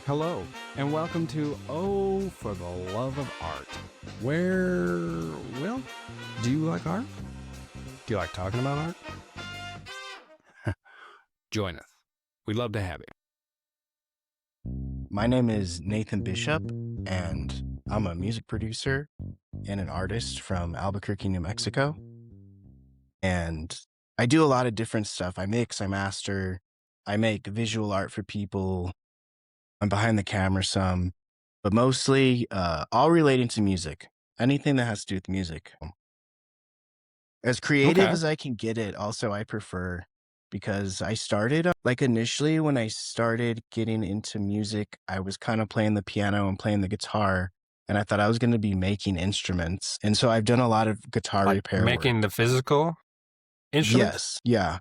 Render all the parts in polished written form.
Hello, and welcome to Oh, for the Love of Art, where, well, do you like art? Do you like talking about art? Join us. We'd love to have you. My name is Nathan Bishop, and I'm a music producer and an artist from Albuquerque, New Mexico. And I do a lot of different stuff. I mix, I master, I make visual art for people. I'm behind the camera some, but mostly all relating to music. Anything that has to do with music. As creative as I can get it, also I prefer, because I started, initially when I started getting into music, I was kind of playing the piano and playing the guitar, and I thought I was going to be making instruments. And so I've done a lot of guitar repair Making work. the physical instruments? Yes, yeah.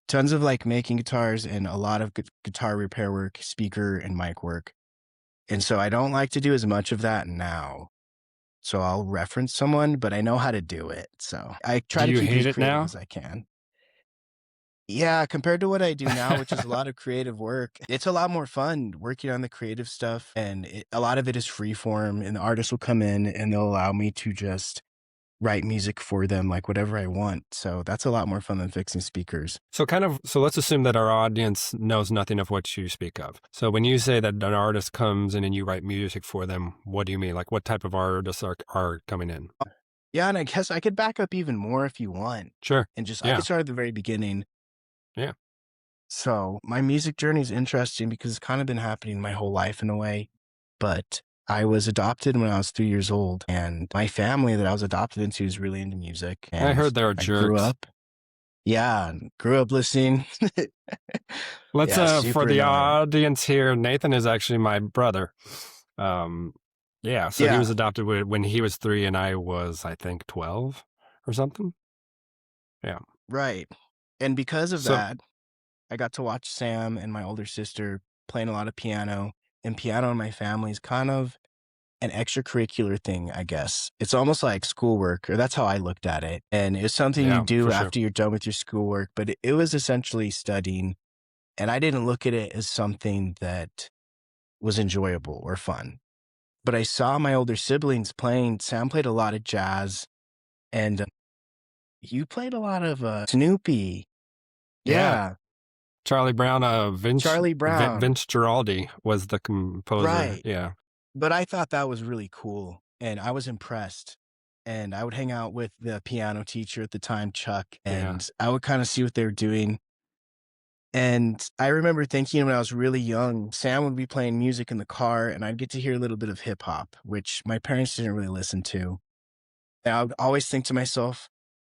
Tons of making guitars and a lot of guitar repair work, speaker and mic work. And so I don't like to do as much of that now. So I'll reference someone, but I know how to do it. So I try to keep as creative as I can. Yeah, compared to what I do now, which is a lot of creative work, it's a lot more fun working on the creative stuff. And a lot of it is free form, and the artist will come in and they'll allow me to just write music for them, like whatever I want. So that's a lot more fun than fixing speakers. So let's assume that our audience knows nothing of what you speak of. So when you say that an artist comes in and you write music for them, what do you mean? Like what type of artists are coming in? Yeah, and I guess I could back up even more if you want. Sure. And I could start at the very beginning. Yeah. So my music journey is interesting because it's kind of been happening my whole life in a way. But I was adopted when I was 3 years old, and my family that I was adopted into is really into music. And I heard they were jerks. Grew up listening. Let's for the audience here, Nathan is actually my brother. So he was adopted when he was 3 and I was, I think, 12 or something. Yeah. Right. And because of that, I got to watch Sam and my older sister playing a lot of piano, and piano in my family is kind of an extracurricular thing, I guess. It's almost like schoolwork, or that's how I looked at it. And it's something you do after you're done with your schoolwork, but it was essentially studying. And I didn't look at it as something that was enjoyable or fun. But I saw my older siblings playing. Sam played a lot of jazz, and you played a lot of Snoopy. Yeah. Charlie Brown, Vince Guaraldi was the composer. Right. Yeah. But I thought that was really cool, and I was impressed. And I would hang out with the piano teacher at the time, Chuck, and I would kind of see what they were doing. And I remember thinking when I was really young, Sam would be playing music in the car, and I'd get to hear a little bit of hip hop, which my parents didn't really listen to. And I would always think to myself,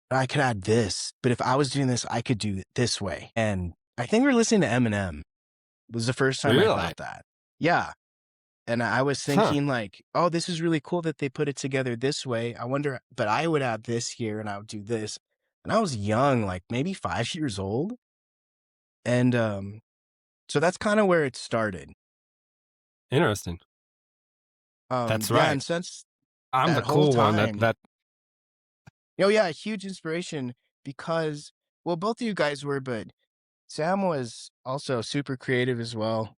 I could add this, but if I was doing this, I could do it this way. And I think we were listening to Eminem. It was the first time I thought that. Yeah. And I was thinking oh, this is really cool that they put it together this way. I wonder, but I would add this here and I would do this. And I was young, maybe 5 years old. And so that's kind of where it started. Interesting. That's right. Yeah, and since I'm the cool one that. Oh, yeah, a huge inspiration because, well, both of you guys were, but Sam was also super creative as well,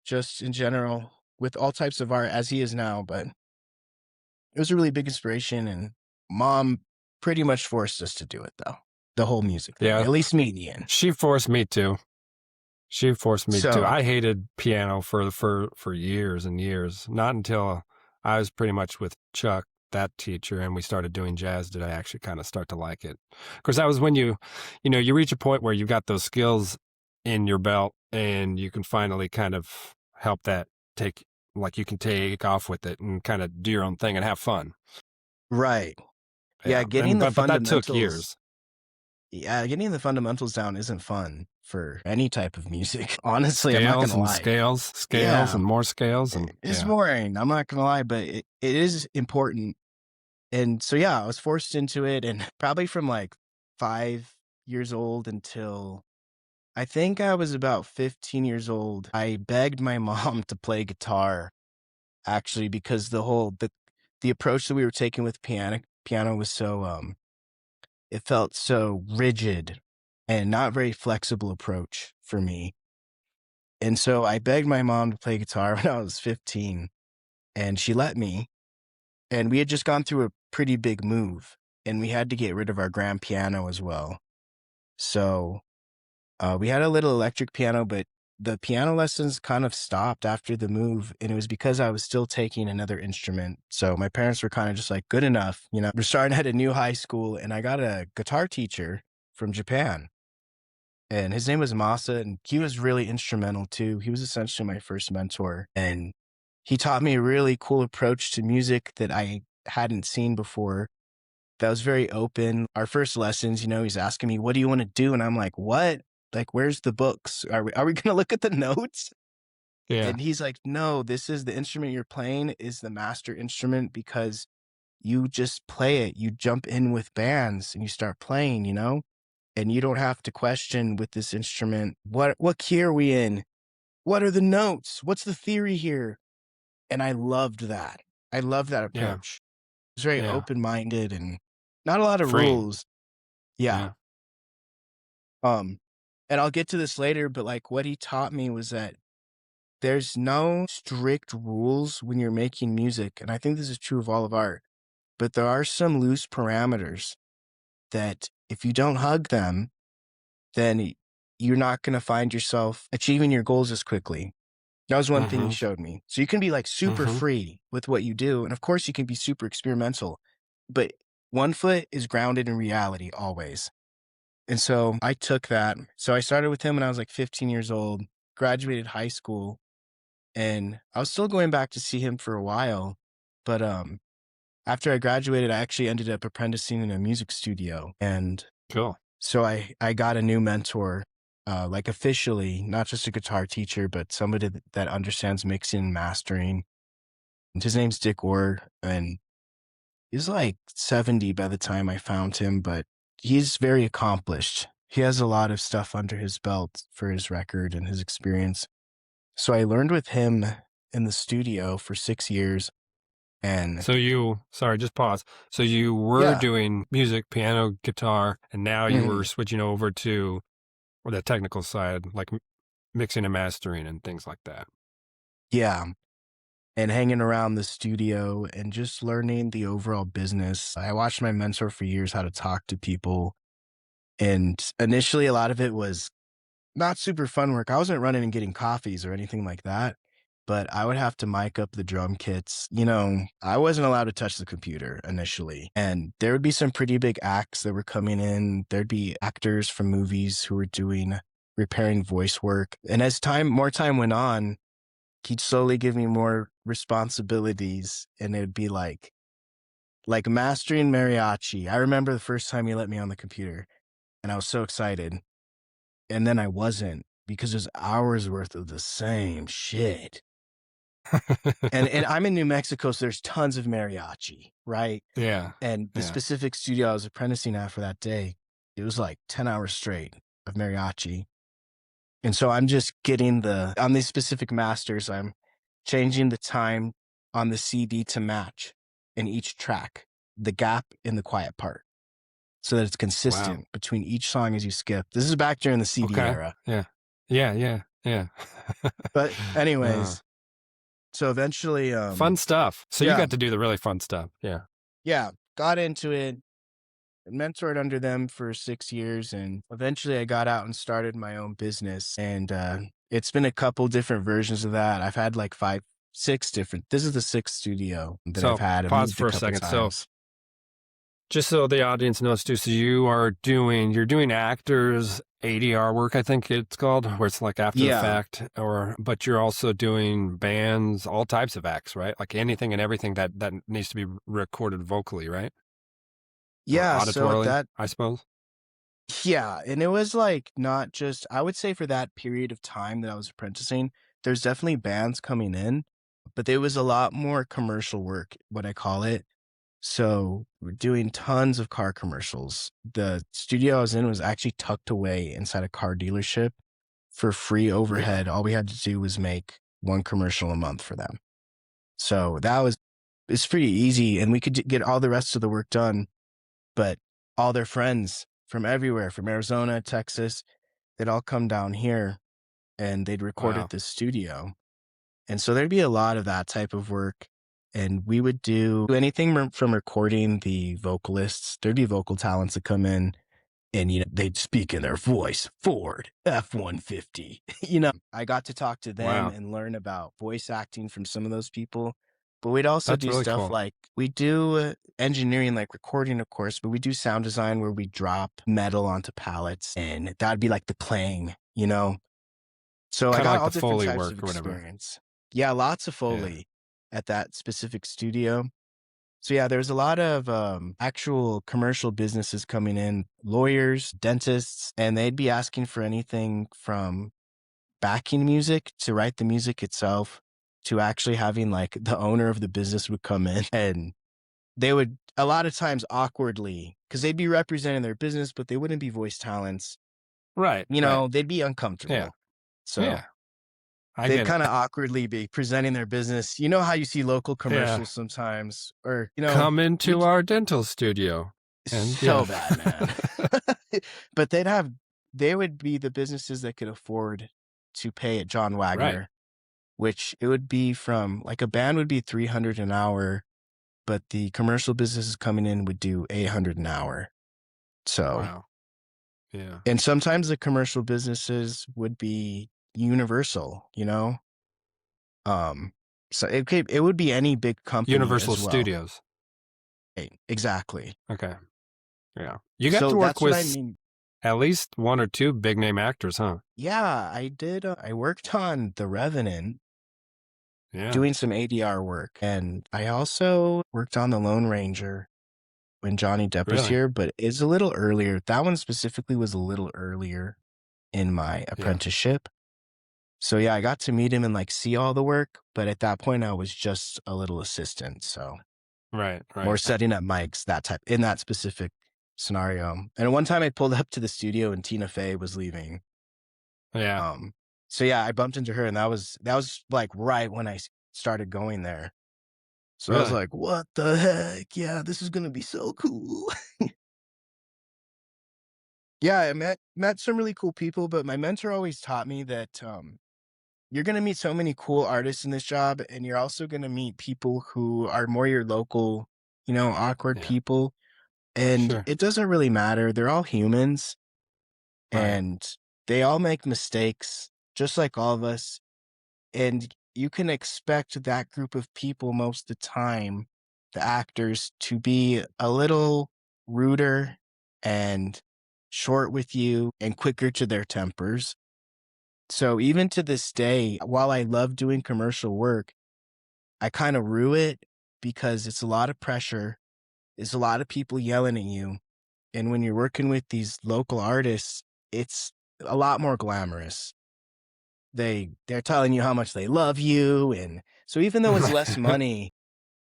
just in general, with all types of art as he is now. But it was a really big inspiration, and Mom pretty much forced us to do it, though. The whole music thing. At least me and Ian. She forced me to. I hated piano for years and years. Not until I was pretty much with Chuck, that teacher, and we started doing jazz did I actually kind of start to like it. Of course, that was when you reach a point where you've got those skills in your belt and you can finally kind of help that you can take off with it and kind of do your own thing and have fun. Right. Yeah, but that took years. Yeah, getting the fundamentals down isn't fun for any type of music. Honestly, I'm not going to lie. Scales and more scales. And it's boring. I'm not going to lie, but it is important. And so, I was forced into it, and probably from 5 years old until I think I was about 15 years old, I begged my mom to play guitar, actually, because the approach that we were taking with piano was so, it felt so rigid and not very flexible approach for me. And so I begged my mom to play guitar when I was 15, and she let me. And we had just gone through a pretty big move, and we had to get rid of our grand piano as well. So we had a little electric piano, but the piano lessons kind of stopped after the move, and it was because I was still taking another instrument. So my parents were kind of just like, good enough. We're starting at a new high school, and I got a guitar teacher from Japan, and his name was Masa, and he was really instrumental too. He was essentially my first mentor, and he taught me a really cool approach to music that I hadn't seen before. That was very open. Our first lessons, he's asking me, what do you want to do? And I'm like, what? Like, where's the books? Are we going to look at the notes? Yeah. And he's like, no, this is the instrument you're playing is the master instrument because you just play it. You jump in with bands and you start playing, and you don't have to question with this instrument, what key are we in? What are the notes? What's the theory here? And I loved that. I love that Yeah. approach. It's very Yeah. open-minded and not a lot of Freeing. rules. Yeah. Yeah. And I'll get to this later, but like what he taught me was that there's no strict rules when you're making music. And I think this is true of all of art, but there are some loose parameters that if you don't hug them, then you're not going to find yourself achieving your goals as quickly. That was one thing he showed me. So you can be like super free with what you do. And of course you can be super experimental, but one foot is grounded in reality always. And so I took that. So I started with him when I was like 15 years old, graduated high school, and I was still going back to see him for a while. But after I graduated, I actually ended up apprenticing in a music studio. And Cool. so I got a new mentor, like officially, not just a guitar teacher, but somebody that understands mixing and mastering. And his name's Dick Orr, and he's like 70 by the time I found him, but he's very accomplished. He has a lot of stuff under his belt for his record and his experience. So I learned with him in the studio for 6 years. And Sorry, just pause. So you were doing music, piano, guitar, and now you were switching over to the technical side, like mixing and mastering and things like that. Yeah. And hanging around the studio and just learning the overall business. I watched my mentor for years how to talk to people. And initially, a lot of it was not super fun work. I wasn't running and getting coffees or anything like that, but I would have to mic up the drum kits. I wasn't allowed to touch the computer initially. And there would be some pretty big acts that were coming in. There'd be actors from movies who were repairing voice work. And as more time went on, he'd slowly give me more responsibilities, and it'd be like mastering mariachi. I remember the first time he let me on the computer, and I was so excited. And then I wasn't, because there's hours worth of the same shit. and I'm in New Mexico, so there's tons of mariachi, right? Yeah. And the specific studio I was apprenticing at for that day, it was like 10 hours straight of mariachi. And so I'm just getting on these specific masters, I'm changing the time on the CD to match in each track, the gap in the quiet part, so that it's consistent between each song as you skip. This is back during the CD era. Yeah. Yeah. But anyways, so eventually... fun stuff. So you got to do the really fun stuff. Yeah. Yeah. Got into it. Mentored under them for 6 years, and eventually I got out and started my own business. And it's been a couple different versions of that. I've had like 5, 6 different. This is the 6th studio that I've had. Pause for a second. Times. So just so the audience knows too, so you're doing actors ADR work, I think it's called, where it's like after the fact, but you're also doing bands, all types of acts, right? Like anything and everything that needs to be recorded vocally, right? Yeah, auditorily, so I suppose. Yeah, and it was like not just, I would say for that period of time that I was apprenticing, there's definitely bands coming in, but there was a lot more commercial work, what I call it. So we're doing tons of car commercials. The studio I was in was actually tucked away inside a car dealership for free overhead. All we had to do was make 1 commercial a month for them. So it's pretty easy, and we could get all the rest of the work done. But all their friends from everywhere, from Arizona, Texas, they'd all come down here. and they'd record Wow. at this studio. And so there'd be a lot of that type of work. And we would do anything from recording the vocalists. There'd be vocal talents that come in and, they'd speak in their voice, Ford F-150. I got to talk to them Wow. and learn about voice acting from some of those people. But we'd also That's do really stuff cool. like we do engineering, like recording, of course, but we do sound design where we drop metal onto pallets and that'd be like the clang. So I Kind of got like all the different Foley types work of or whatever. experience. Yeah, lots of Yeah. Foley at that specific studio. So yeah, there's a lot of actual commercial businesses coming in, lawyers, dentists, and they'd be asking for anything from backing music to write the music itself to actually having like the owner of the business would come in and they would a lot of times awkwardly, because they'd be representing their business, but they wouldn't be voice talents. Right. Right. They'd be Yeah. uncomfortable. So Yeah. I they'd get it. kind of awkwardly be presenting their business. You know how you see local Yeah. commercials sometimes, or, Come we into our dental studio. And so yeah. bad, man. But they would be the businesses that could afford to pay at John Right. Wagner, which it would be from like a band would be 300 an hour, but the commercial businesses coming in would do 800 an hour. So, Wow. Yeah. and sometimes the commercial businesses would be Universal. Um, so it would be any big company Universal as well. Studios. Exactly. Okay. Yeah. You got So to work that's what I with mean. at least one or two big name actors, huh? Yeah, I did. I worked on The Revenant, Yeah. doing some ADR work, and I also worked on The Lone Ranger when Johnny Depp was Really? here, but it's a little earlier. That one specifically was a little earlier in my Yeah. apprenticeship. So yeah, I got to meet him and like see all the work, but at that point I was just a little assistant. So Right. more Right. setting up mics, in that specific scenario. And one time I pulled up to the studio and Tina Fey was leaving. Yeah. So yeah, I bumped into her and that was like right when I started going there. So I was Really? like, what the heck? Yeah, this is going to be so cool. Yeah, I met some really cool people, but my mentor always taught me that you're going to meet so many cool artists in this job, and you're also going to meet people who are more your local, awkward Yeah. people. And Sure. it doesn't really matter. They're all humans Right. and they all make mistakes, just like all of us. And you can expect that group of people most of the time, the actors, to be a little ruder and short with you and quicker to their tempers. So even to this day, while I love doing commercial work, I kind of rue it because it's a lot of pressure. It's a lot of people yelling at you. And when you're working with these local artists, it's a lot more glamorous. They're telling you how much they love you. And so even though it's less money,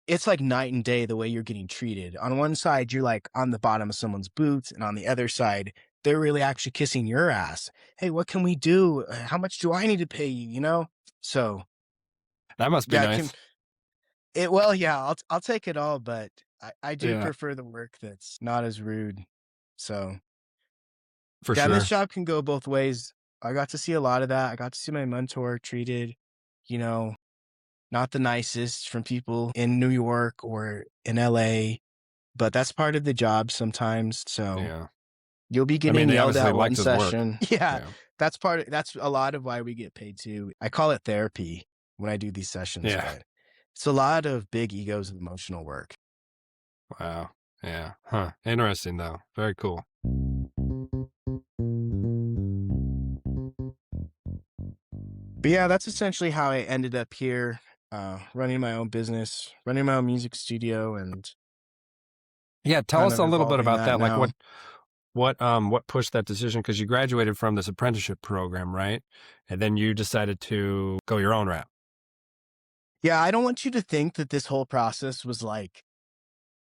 it's like night and day the way you're getting treated. On one side, you're like on the bottom of someone's boots, and on the other side, they're really actually kissing your ass. Hey, what can we do? How much do I need to pay you? So That must be yeah, nice. well, yeah, I'll take it all, but I do Yeah. prefer the work that's not as rude. So For yeah, and this sure. job can go both ways. I got to see a lot of that. I got to see my mentor treated, you know, not the nicest from people in New York or in LA, but that's part of the job sometimes. So Yeah. you'll be I mean, getting they yelled obviously at one liked his work. session. Yeah, Yeah. that's a lot of why we get paid too. I call it therapy when I do these sessions, Yeah. but it's a lot of big egos and emotional work. Wow. Yeah. Huh. Interesting though. Very cool. But yeah, that's essentially how I ended up here, running my own business, running my own music studio, and Yeah. Tell kind us of a little bit evolving about that that. Like now. what pushed that decision? Because you graduated from this apprenticeship program, right? And then you decided to go your own route. Yeah, I don't want you to think that this whole process was like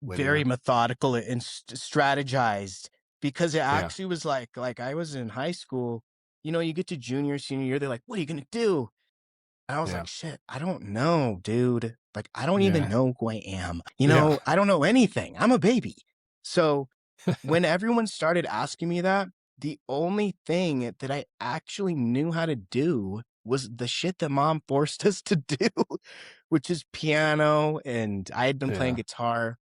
very Linear. methodical and strategized, because it Yeah. actually was like I was in high school. You get to junior, senior year, they're like, "What are you gonna do?" And I was Yeah. like, "Shit, I don't know, dude. Like, I don't even Yeah. know who I am. Yeah. I don't know anything. I'm a baby." So when everyone started asking me that, the only thing that I actually knew how to do was the shit that mom forced us to do, which is piano, and I had been playing Yeah. guitar.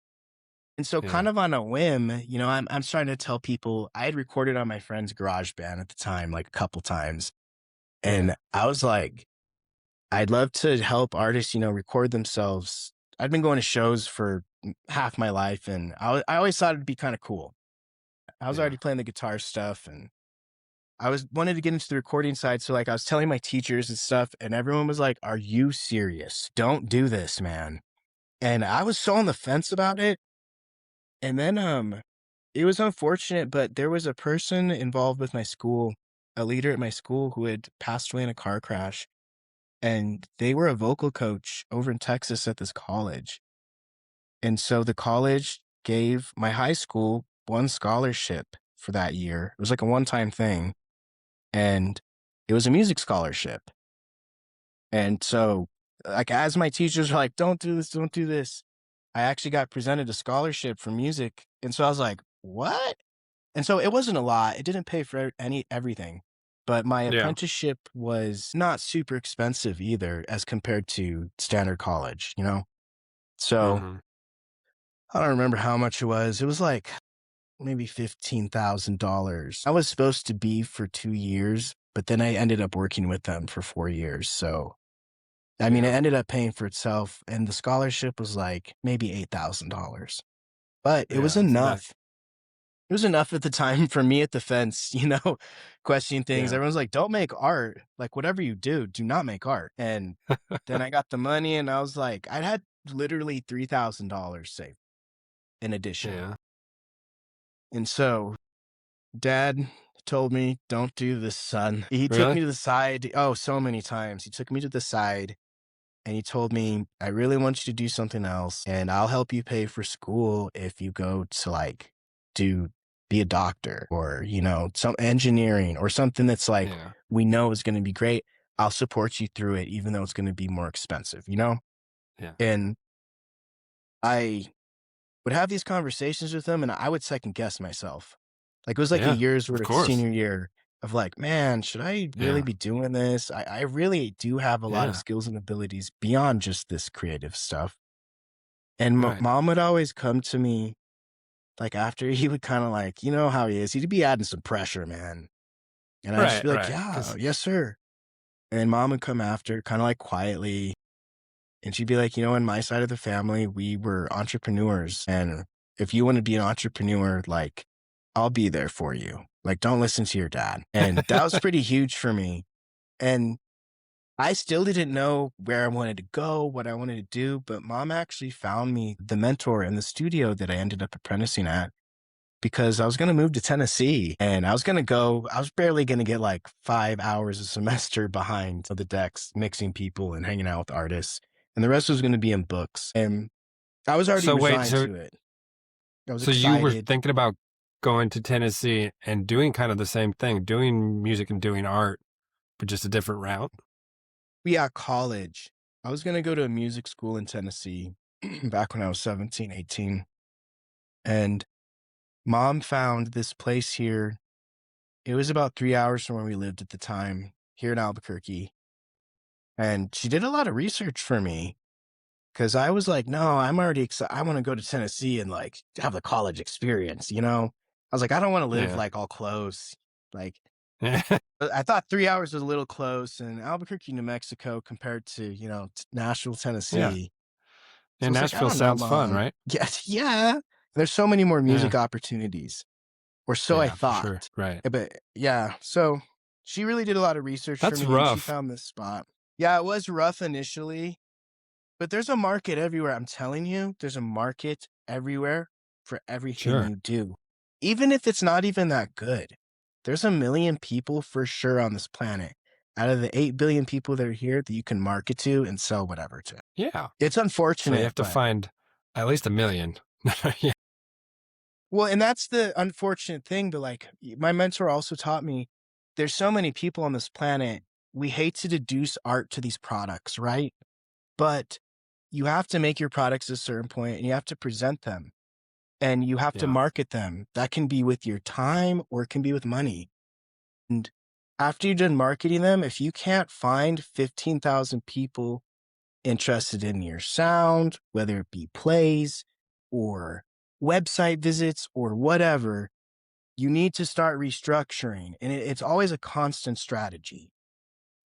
And so Yeah. kind of on a whim, I'm starting to tell people I had recorded on my friend's garage band at the time, like a couple times. Yeah. And I was like, I'd love to help artists, record themselves. I'd been going to shows for half my life, and I always thought it'd be kind of cool. I was Yeah. already playing the guitar stuff, and I was wanted to get into the recording side. So like I was telling my teachers and stuff, and everyone was like, "Are you serious? Don't do this, man." And I was so on the fence about it. And then it was unfortunate, but there was a person involved with my school, a leader at my school who had passed away in a car crash. And they were a vocal coach over in Texas at this college. And so the college gave my high school one scholarship for that year. It was like a one-time thing. And it was a music scholarship. And so, like, as my teachers were like, don't do this, don't do this, I actually got presented a scholarship for music. And so I was like, what? And so it wasn't a lot. It didn't pay for everything. But my Yeah. apprenticeship was not super expensive either as compared to standard college, you know? So Mm-hmm. I don't remember how much it was. It was like maybe $15,000. I was supposed to be for 2 years, but then I ended up working with them for 4 years. So I mean, it Yeah. ended up paying for itself, and the scholarship was like maybe $8,000. But it was Yeah. It's not. enough. It was enough at the time for me at the fence, questioning things. Yeah. Everyone's like, don't make art. Like, whatever you do, do not make art. And then I got the money, and I was like, I had literally $3,000 saved in addition. Yeah. And so dad told me, don't do this, son. He took Really? me to the side. Oh, so many times. He took me to the side. And he told me, I really want you to do something else, and I'll help you pay for school if you go to like do be a doctor or, some engineering or something that's like Yeah. we know is going to be great. I'll support you through it, even though it's going to be more expensive. Yeah. And I would have these conversations with him, and I would second guess myself. Like it was like a Yeah. year's Of worth of course. senior year of like, man, should I really Yeah. be doing this? I really do have a lot of Yeah. skills and abilities beyond just this creative stuff. And Right. mom would always come to me like after he would kind of like, you know how he is. He'd be adding some pressure, man. And I'd just Right. be like, Right. yeah, Because yes, sir. And mom would come after kind of like quietly. And she'd be like, in my side of the family, we were entrepreneurs. And if you want to be an entrepreneur, like, I'll be there for you. Like, don't listen to your dad. And that was pretty huge for me. And I still didn't know where I wanted to go, what I wanted to do. But mom actually found me the mentor in the studio that I ended up apprenticing at because I was going to move to Tennessee and I was barely going to get like 5 hours a semester behind the decks, mixing people and hanging out with artists. And the rest was going to be in books. And I was already so wait. resigned So to it. I was so you were excited. thinking about going to Tennessee and doing kind of the same thing, doing music and doing art, but just a different route. Yeah, college. I was going to go to a music school in Tennessee back when I was 17, 18. And mom found this place here. It was about 3 hours from where we lived at the time, here in Albuquerque. And she did a lot of research for me because I was like, no, I'm already excited. I want to go to Tennessee and like have the college experience. I was like, I don't want to live Yeah. like all close. Like, Yeah. I thought 3 hours was a little close, and Albuquerque, New Mexico, compared to, Nashville, Yeah. Tennessee. So I And was like, I Nashville don't know, sounds fun, mom. right? Yes, yeah. There's so many more Yeah. music opportunities, or so I Yeah, for sure. thought. Right. But yeah, so she really did a lot of research for That's me and she rough. found this spot. Yeah, it was rough initially, but there's a market everywhere. I'm telling you, there's a market everywhere for everything Sure. you do. Even if it's not even that good, there's a million people for sure on this planet out of the 8 billion people that are here that you can market to and sell whatever to. Yeah. It's So you unfortunate, have to but find at least 1 million. Yeah. well, and that's the unfortunate thing. But like my mentor also taught me, there's so many people on this planet. We hate to deduce art to these products, right? But you have to make your products at a certain point and you have to present them. and you have to market them. That can be with your time or it can be with money. And after you're done marketing them, if you can't find 15,000 people interested in your sound, whether it be plays or website visits or whatever, you need to start restructuring. And it's always a constant strategy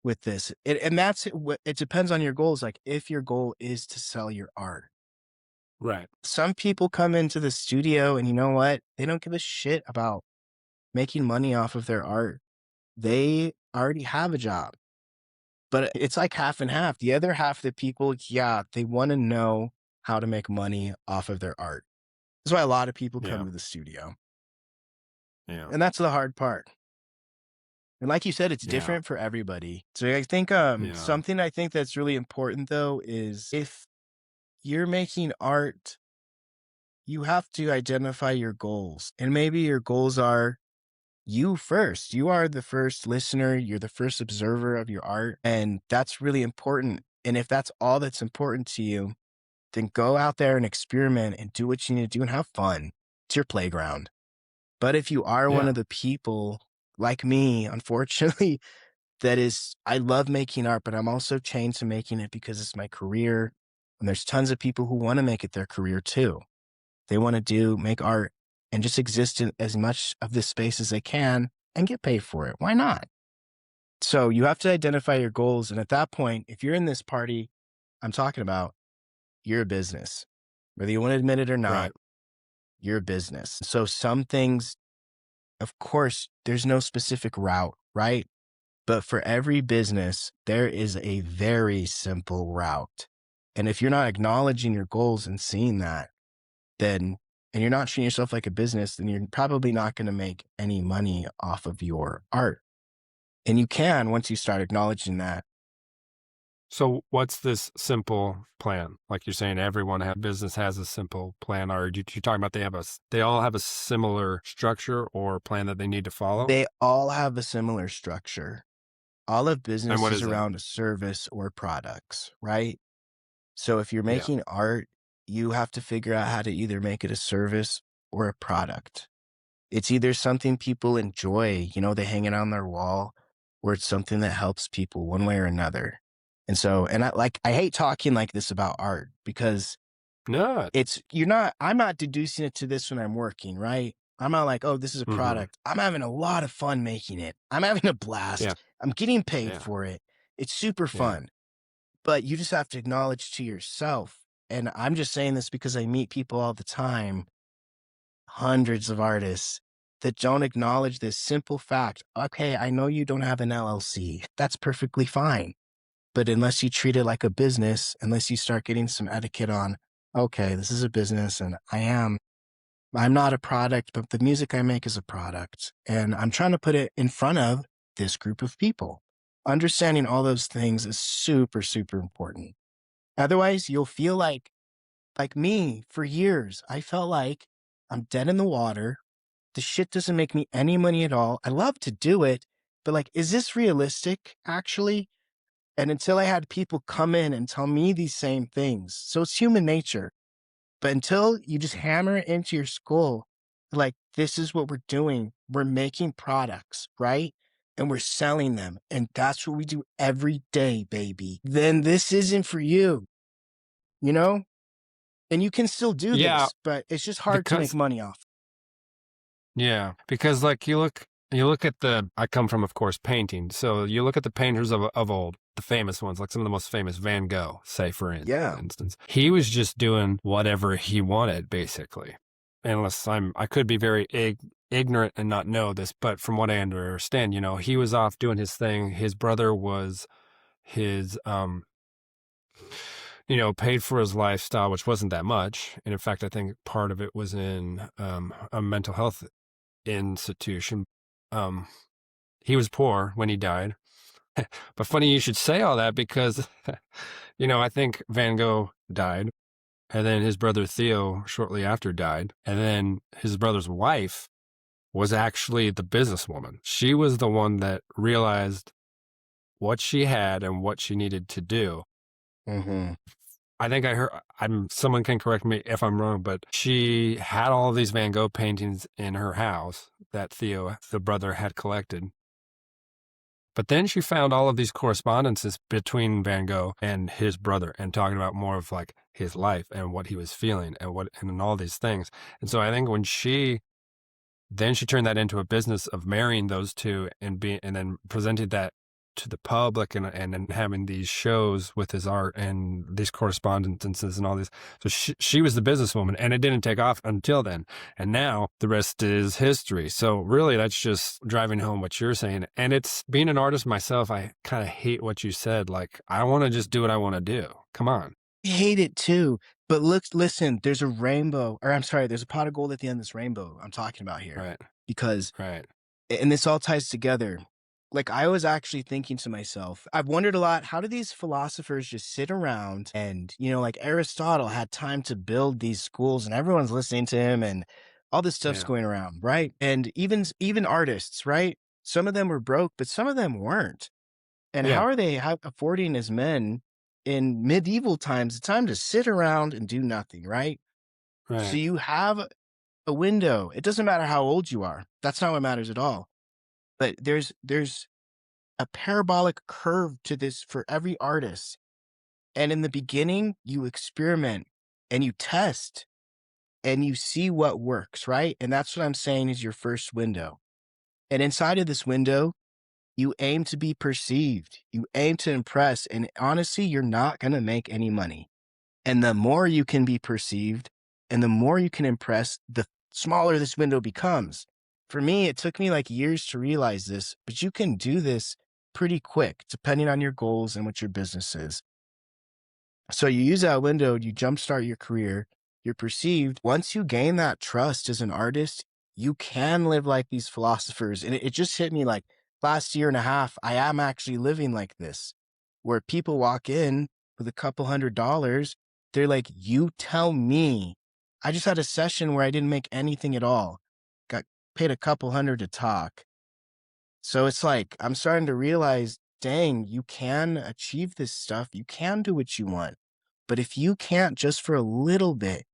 with this. And that's it depends on your goals. Like if your goal is to sell your art. Right. Some people come into the studio and you know what? They don't give a shit about making money off of their art. They already have a job. But it's like half and half. The other half of the people, they want to know how to make money off of their art. That's why a lot of people come to the studio. Yeah. And that's the hard part. And like you said, it's different for everybody. So I think something I think that's really important, though, is if you're making art, you have to identify your goals. And maybe your goals are you first. You are the first listener. You're the first observer of your art. And that's really important. And if that's all that's important to you, then go out there and experiment and do what you need to do and have fun. It's your playground. But if you are one of the people like me, unfortunately, I love making art, but I'm also chained to making it because it's my career. And there's tons of people who want to make it their career too. They want to make art and just exist in as much of this space as they can and get paid for it. Why not? So you have to identify your goals. And at that point, if you're in this party I'm talking about, you're a business. Whether you want to admit it or not, you're a business. So some things, of course, there's no specific route, right? But for every business, there is a very simple route. And if you're not acknowledging your goals and seeing that, and you're not treating yourself like a business, then you're probably not going to make any money off of your art. And you can once you start acknowledging that. So what's this simple plan? Like you're saying, business has a simple plan, or you're talking about they all have a similar structure or plan that they need to follow? They all have a similar structure. All of business is that? around a service or products, right? So if you're making art, you have to figure out how to either make it a service or a product. It's either something people enjoy, they hang it on their wall, or it's something that helps people one way or another. And so, I hate talking like this about art because I'm not deducing it to this when I'm working, right? I'm not like, oh, this is a product. I'm having a lot of fun making it. I'm having a blast. I'm getting paid for it. It's super fun. But you just have to acknowledge to yourself. And I'm just saying this because I meet people all the time, hundreds of artists that don't acknowledge this simple fact. Okay, I know you don't have an LLC. That's perfectly fine. But unless you treat it like a business, unless you start getting some etiquette on, okay, this is a business and I'm not a product, but the music I make is a product. And I'm trying to put it in front of this group of people. Understanding all those things is super, super important. Otherwise, you'll feel like me for years, I felt like I'm dead in the water. The shit doesn't make me any money at all. I love to do it, but is this realistic actually? And until I had people come in and tell me these same things. So it's human nature. But until you just hammer it into your skull, this is what we're doing. We're making products, right? And we're selling them. And that's what we do every day, baby. Then this isn't for you, And you can still do this, but it's just hard to make money off. Yeah, because you look at I come from, of course, painting. So you look at the painters of old, the famous ones, like some of the most famous, Van Gogh, say for instance. He was just doing whatever he wanted, basically. Unless I could be very ignorant and not know this, but from what I understand, he was off doing his thing. His brother was his, paid for his lifestyle, which wasn't that much. And in fact, I think part of it was in a mental health institution. He was poor when he died. But funny you should say all that because, I think Van Gogh died. And then his brother Theo shortly after died. And then his brother's wife was actually the businesswoman. She was the one that realized what she had and what she needed to do I think I heard, someone can correct me if I'm wrong, but she had all of these Van Gogh paintings in her house that Theo, the brother, had collected. But then she found all of these correspondences between Van Gogh and his brother, and talking about more of like his life and what he was feeling and all these things. And so I think when she turned that into a business of marrying those two and then presented that to the public and then having these shows with his art and these correspondences and all these. So she was the businesswoman, and it didn't take off until then. And now the rest is history. So really that's just driving home what you're saying. And it's being an artist myself. I kind of hate what you said. Like, I want to just do what I want to do. Come on. I hate it too. But look, listen, there's a rainbow, or I'm sorry, there's a pot of gold at the end of this rainbow I'm talking about here. Right. Because, Right. and this all ties together. Like, I was actually thinking to myself, I've wondered a lot, how do these philosophers just sit around and, like Aristotle had time to build these schools and everyone's listening to him and all this stuff's Yeah. going around, right? And even artists, right? Some of them were broke, but some of them weren't. And how Yeah. are they affording as men in medieval times the time to sit around and do nothing, right? So Right. you have a window. It doesn't matter how old you are. That's not what matters at all. But there's a parabolic curve to this for every artist. And in the beginning, you experiment and you test and you see what works, right? And that's what I'm saying is your first window. And inside of this window, you aim to be perceived. You aim to impress. And honestly, you're not going to make any money. And the more you can be perceived and the more you can impress, the smaller this window becomes. For me, it took me like years to realize this, but you can do this pretty quick, depending on your goals and what your business is. So you use that window, you jumpstart your career, you're perceived. Once you gain that trust as an artist, you can live like these philosophers. And it just hit me like last year and a half, I am actually living like this, where people walk in with a couple $100. They're like, you tell me. I just had a session where I didn't make anything at all. Got paid a couple hundred to talk. So it's like, I'm starting to realize, dang, you can achieve this stuff. You can do what you want. But if you can't just for a little bit,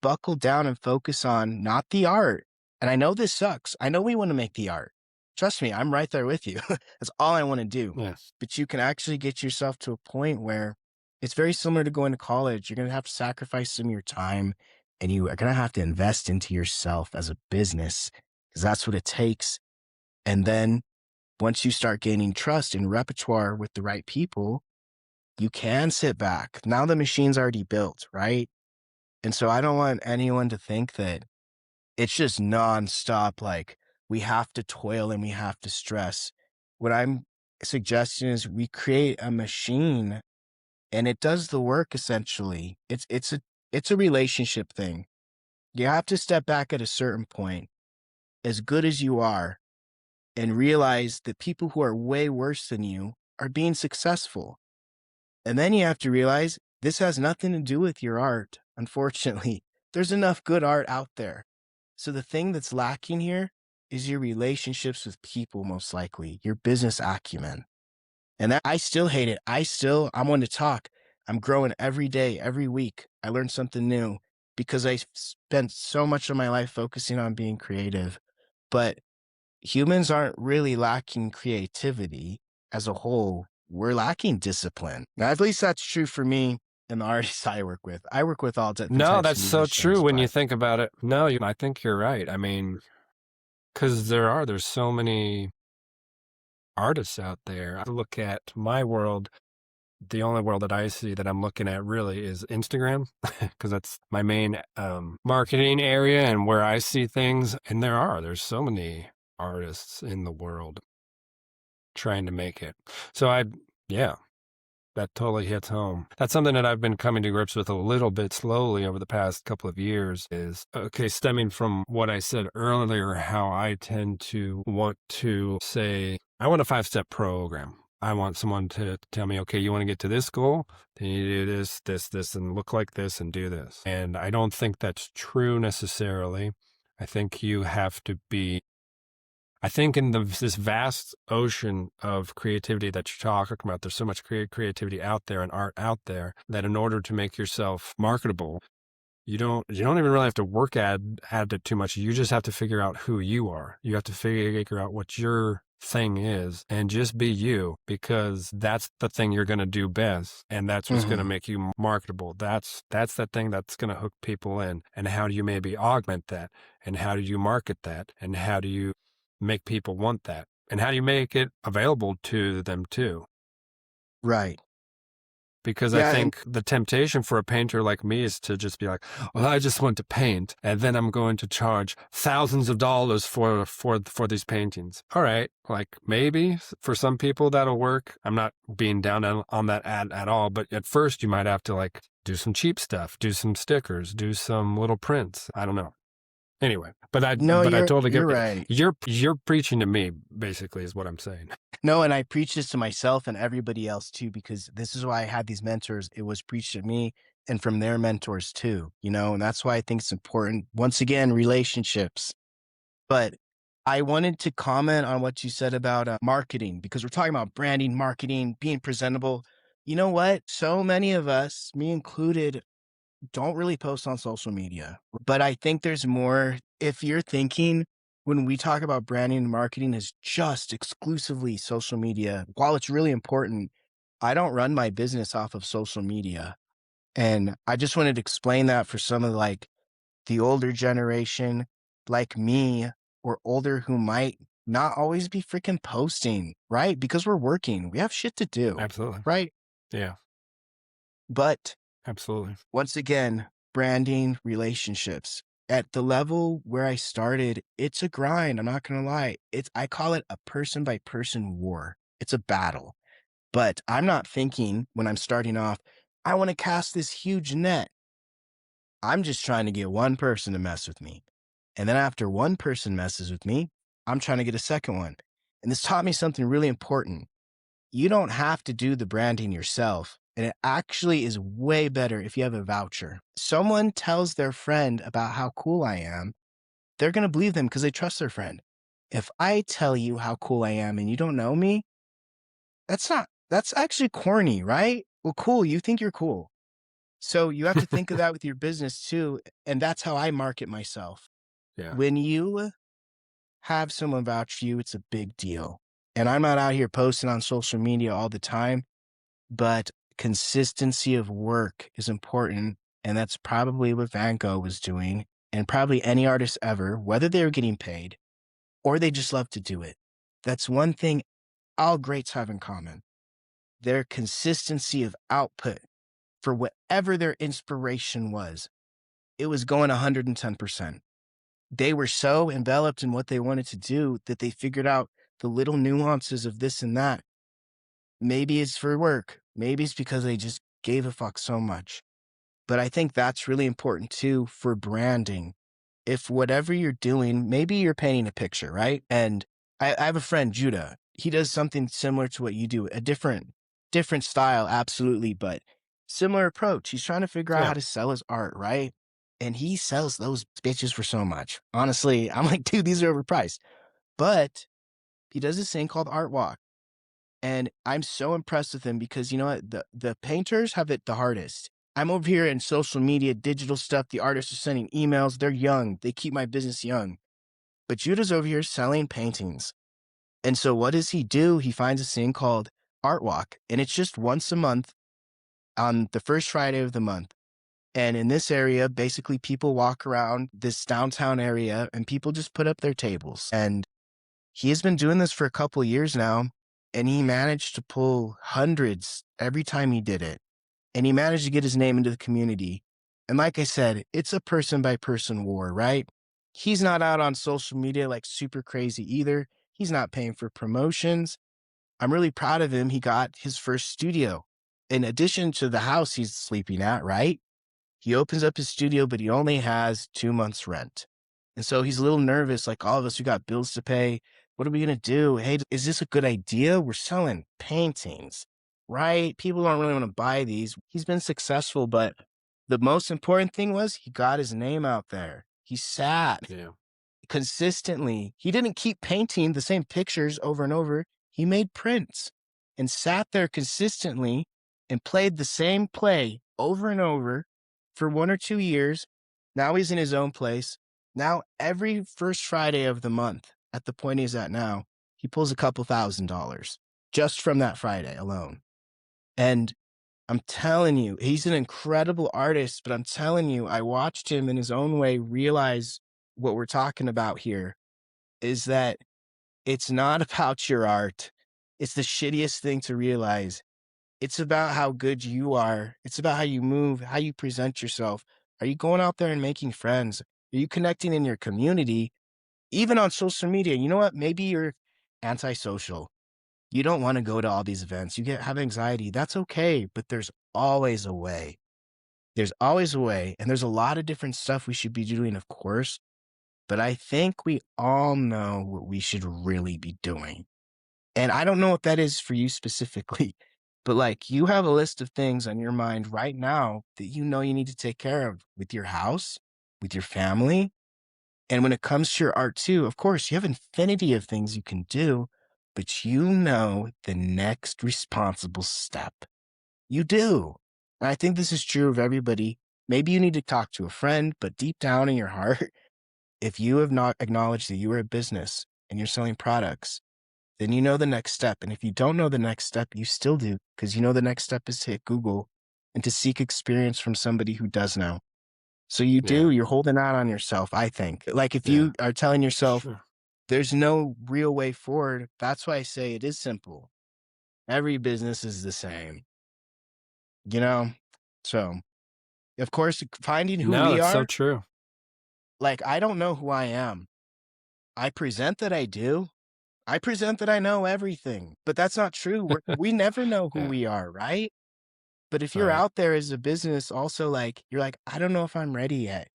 buckle down and focus on not the art. And I know this sucks. I know we want to make the art. Trust me, I'm right there with you. That's all I want to do. Yes. But you can actually get yourself to a point where it's very similar to going to college. You're going to have to sacrifice some of your time and you are going to have to invest into yourself as a business because that's what it takes. And then once you start gaining trust and repertoire with the right people, you can sit back. Now the machine's already built, right? And so I don't want anyone to think that it's just nonstop, like we have to toil and we have to stress. What I'm suggesting is we create a machine and it does the work essentially. It's a relationship thing. You have to step back at a certain point, as good as you are, and realize that people who are way worse than you are being successful. And then you have to realize this has nothing to do with your art. Unfortunately, there's enough good art out there. So the thing that's lacking here is your relationships with people, most likely, your business acumen. And I still hate it. I'm one to talk. I'm growing every day, every week. I learn something new because I spent so much of my life focusing on being creative. But humans aren't really lacking creativity as a whole. We're lacking discipline. Now, at least that's true for me and the artists I work with. I work with all different No, types of that's so true musicians, when you but think about it. No, I think you're right. I mean, because there's so many artists out there. I look at my world, the only world that I see that I'm looking at really is Instagram, because that's my main marketing area and where I see things. And there's so many artists in the world trying to make it. So yeah, that totally hits home. That's something that I've been coming to grips with a little bit slowly over the past couple of years is, okay, stemming from what I said earlier, how I tend to want to say, I want a 5-step program. I want someone to tell me, okay, you want to get to this goal, then you do this, this, this, and look like this and do this. And I don't think that's true necessarily. I think you have to be I think in this vast ocean of creativity that you're talking about, there's so much creativity out there and art out there that in order to make yourself marketable, you don't even really have to work at it too much. You just have to figure out who you are. You have to figure out what your thing is and just be you, because that's the thing you're going to do best, and that's what's going to make you marketable. That's the thing that's going to hook people in. And how do you maybe augment that, and how do you market that, and how do you make people want that, and how do you make it available to them too? Right. Because I Yeah, and think the temptation for a painter like me is to just be like, well, I just want to paint, and then I'm going to charge thousands of dollars for these paintings. All right, like maybe for some people that'll work. I'm not being down on that at all, but at first you might have to like do some cheap stuff, do some stickers, do some little prints. I don't know. Anyway, but I totally get you're right. You're preaching to me, basically, is what I'm saying. No, and I preach this to myself and everybody else too, because this is why I had these mentors. It was preached to me and from their mentors too, and that's why I think it's important. Once again, relationships. But I wanted to comment on what you said about marketing, because we're talking about branding, marketing, being presentable. You know what? So many of us, me included, don't really post on social media. But I think there's more. If you're thinking when we talk about branding and marketing is just exclusively social media, while it's really important, I don't run my business off of social media. And I just wanted to explain that for some of like the older generation like me or older who might not always be freaking posting, right? Because we're working, we have shit to do. Absolutely. Right. Yeah. But absolutely. Once again, branding, relationships. At the level where I started, it's a grind. I'm not going to lie. I call it a person by person war. It's a battle. But I'm not thinking when I'm starting off, I want to cast this huge net. I'm just trying to get one person to mess with me. And then after one person messes with me, I'm trying to get a second one. And this taught me something really important. You don't have to do the branding yourself. And it actually is way better if you have a voucher. Someone tells their friend about how cool I am, they're going to believe them because they trust their friend. If I tell you how cool I am and you don't know me, that's actually corny, right? Well, cool. You think you're cool. So you have to think of that with your business too. And that's how I market myself. Yeah. When you have someone vouch for you, it's a big deal. And I'm not out here posting on social media all the time, but consistency of work is important. And that's probably what Van Gogh was doing, and probably any artist ever, whether they were getting paid or they just love to do it. That's one thing all greats have in common. Their consistency of output for whatever their inspiration was, it was going 110%. They were so enveloped in what they wanted to do that they figured out the little nuances of this and that. Maybe it's for work. Maybe it's because they just gave a fuck so much. But I think that's really important too for branding. If whatever you're doing, maybe you're painting a picture, right? And I have a friend, Judah. He does something similar to what you do, a different style, absolutely, but similar approach. He's trying to figure out how to sell his art, right? And he sells those bitches for so much. Honestly, I'm like, dude, these are overpriced. But he does this thing called Art Walk. And I'm so impressed with him because you know what? The painters have it the hardest. I'm over here in social media, digital stuff. The artists are sending emails. They're young. They keep my business young. But Judah's over here selling paintings. And so what does he do? He finds this thing called Art Walk. And it's just once a month on the first Friday of the month. And in this area, basically people walk around this downtown area and people just put up their tables. And he has been doing this for a couple of years now. And he managed to pull hundreds every time he did it. And he managed to get his name into the community. And like I said, it's a person by person war, right? He's not out on social media like super crazy either. He's not paying for promotions. I'm really proud of him. He got his first studio in addition to the house he's sleeping at, right? He opens up his studio, but he only has 2 months rent. And so he's a little nervous, like all of us who got bills to pay. What are we going to do? Hey, is this a good idea? We're selling paintings, right? People don't really want to buy these. He's been successful, but the most important thing was he got his name out there. He sat. Yeah. consistently, he didn't keep painting the same pictures over and over. He made prints and sat there consistently and played the same play over and over for 1 or 2 years. Now he's in his own place. Now every first Friday of the month, at the point he's at now, he pulls a couple $1,000s just from that Friday alone. And I'm telling you, he's an incredible artist, but I'm telling you, I watched him in his own way realize what we're talking about here is that it's not about your art. It's the shittiest thing to realize. It's about how good you are. It's about how you move, how you present yourself. Are you going out there and making friends? Are you connecting in your community? Even on social media, you know what? Maybe you're antisocial. You don't want to go to all these events. You have anxiety. That's okay, but there's always a way. There's always a way. And there's a lot of different stuff we should be doing, of course. But I think we all know what we should really be doing. And I don't know what that is for you specifically, but like you have a list of things on your mind right now that you know you need to take care of with your house, with your family. And when it comes to your art too, of course, you have infinity of things you can do, but you know the next responsible step. You do. And I think this is true of everybody. Maybe you need to talk to a friend, but deep down in your heart, if you have not acknowledged that you are a business and you're selling products, then you know the next step. And if you don't know the next step, you still do, because you know the next step is to hit Google and to seek experience from somebody who does know. So you do, you're holding out on yourself, I think. Like if you are telling yourself, there's no real way forward, that's why I say it is simple. Every business is the same, you know? So, of course, finding who we it's are. so true. Like, I don't know who I am. I present that I do. I present that I know everything, but that's not true. We never know who we are, right? But if you're out there as a business, also like, you're like, I don't know if I'm ready yet.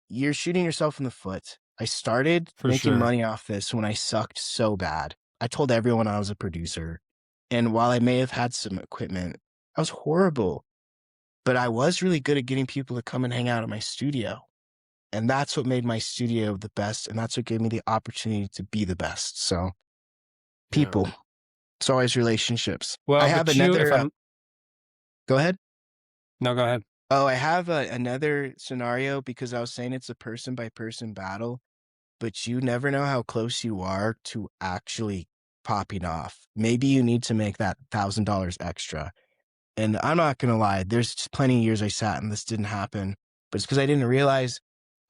You're shooting yourself in the foot. I started making money off this when I sucked so bad. I told everyone I was a producer. And while I may have had some equipment, I was horrible. But I was really good at getting people to come and hang out at my studio. And that's what made my studio the best. And that's what gave me the opportunity to be the best. So people, it's always relationships. Well, I have another. Go ahead. No, go ahead. Oh, I have another scenario because I was saying it's a person by person battle, but you never know how close you are to actually popping off. Maybe you need to make that $1,000 extra. And I'm not going to lie, there's plenty of years I sat and this didn't happen, but it's because I didn't realize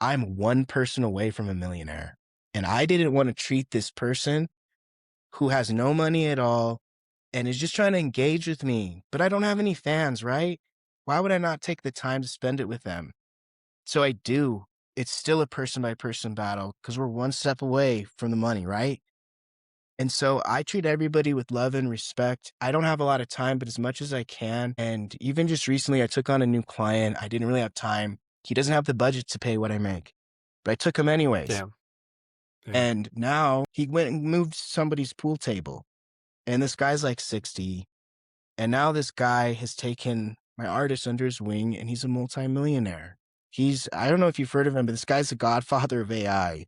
I'm one person away from a millionaire. And I didn't want to treat this person who has no money at all and is just trying to engage with me, but I don't have any fans, right? Why would I not take the time to spend it with them? So I do. It's still a person by person battle because we're one step away from the money, right? And so I treat everybody with love and respect. I don't have a lot of time, but as much as I can. And even just recently, I took on a new client. I didn't really have time. He doesn't have the budget to pay what I make, but I took him anyways. Yeah. And now he went and moved somebody's pool table. And this guy's like 60. And now this guy has taken my artist under his wing and he's a multimillionaire. I don't know if you've heard of him, but this guy's the godfather of AI.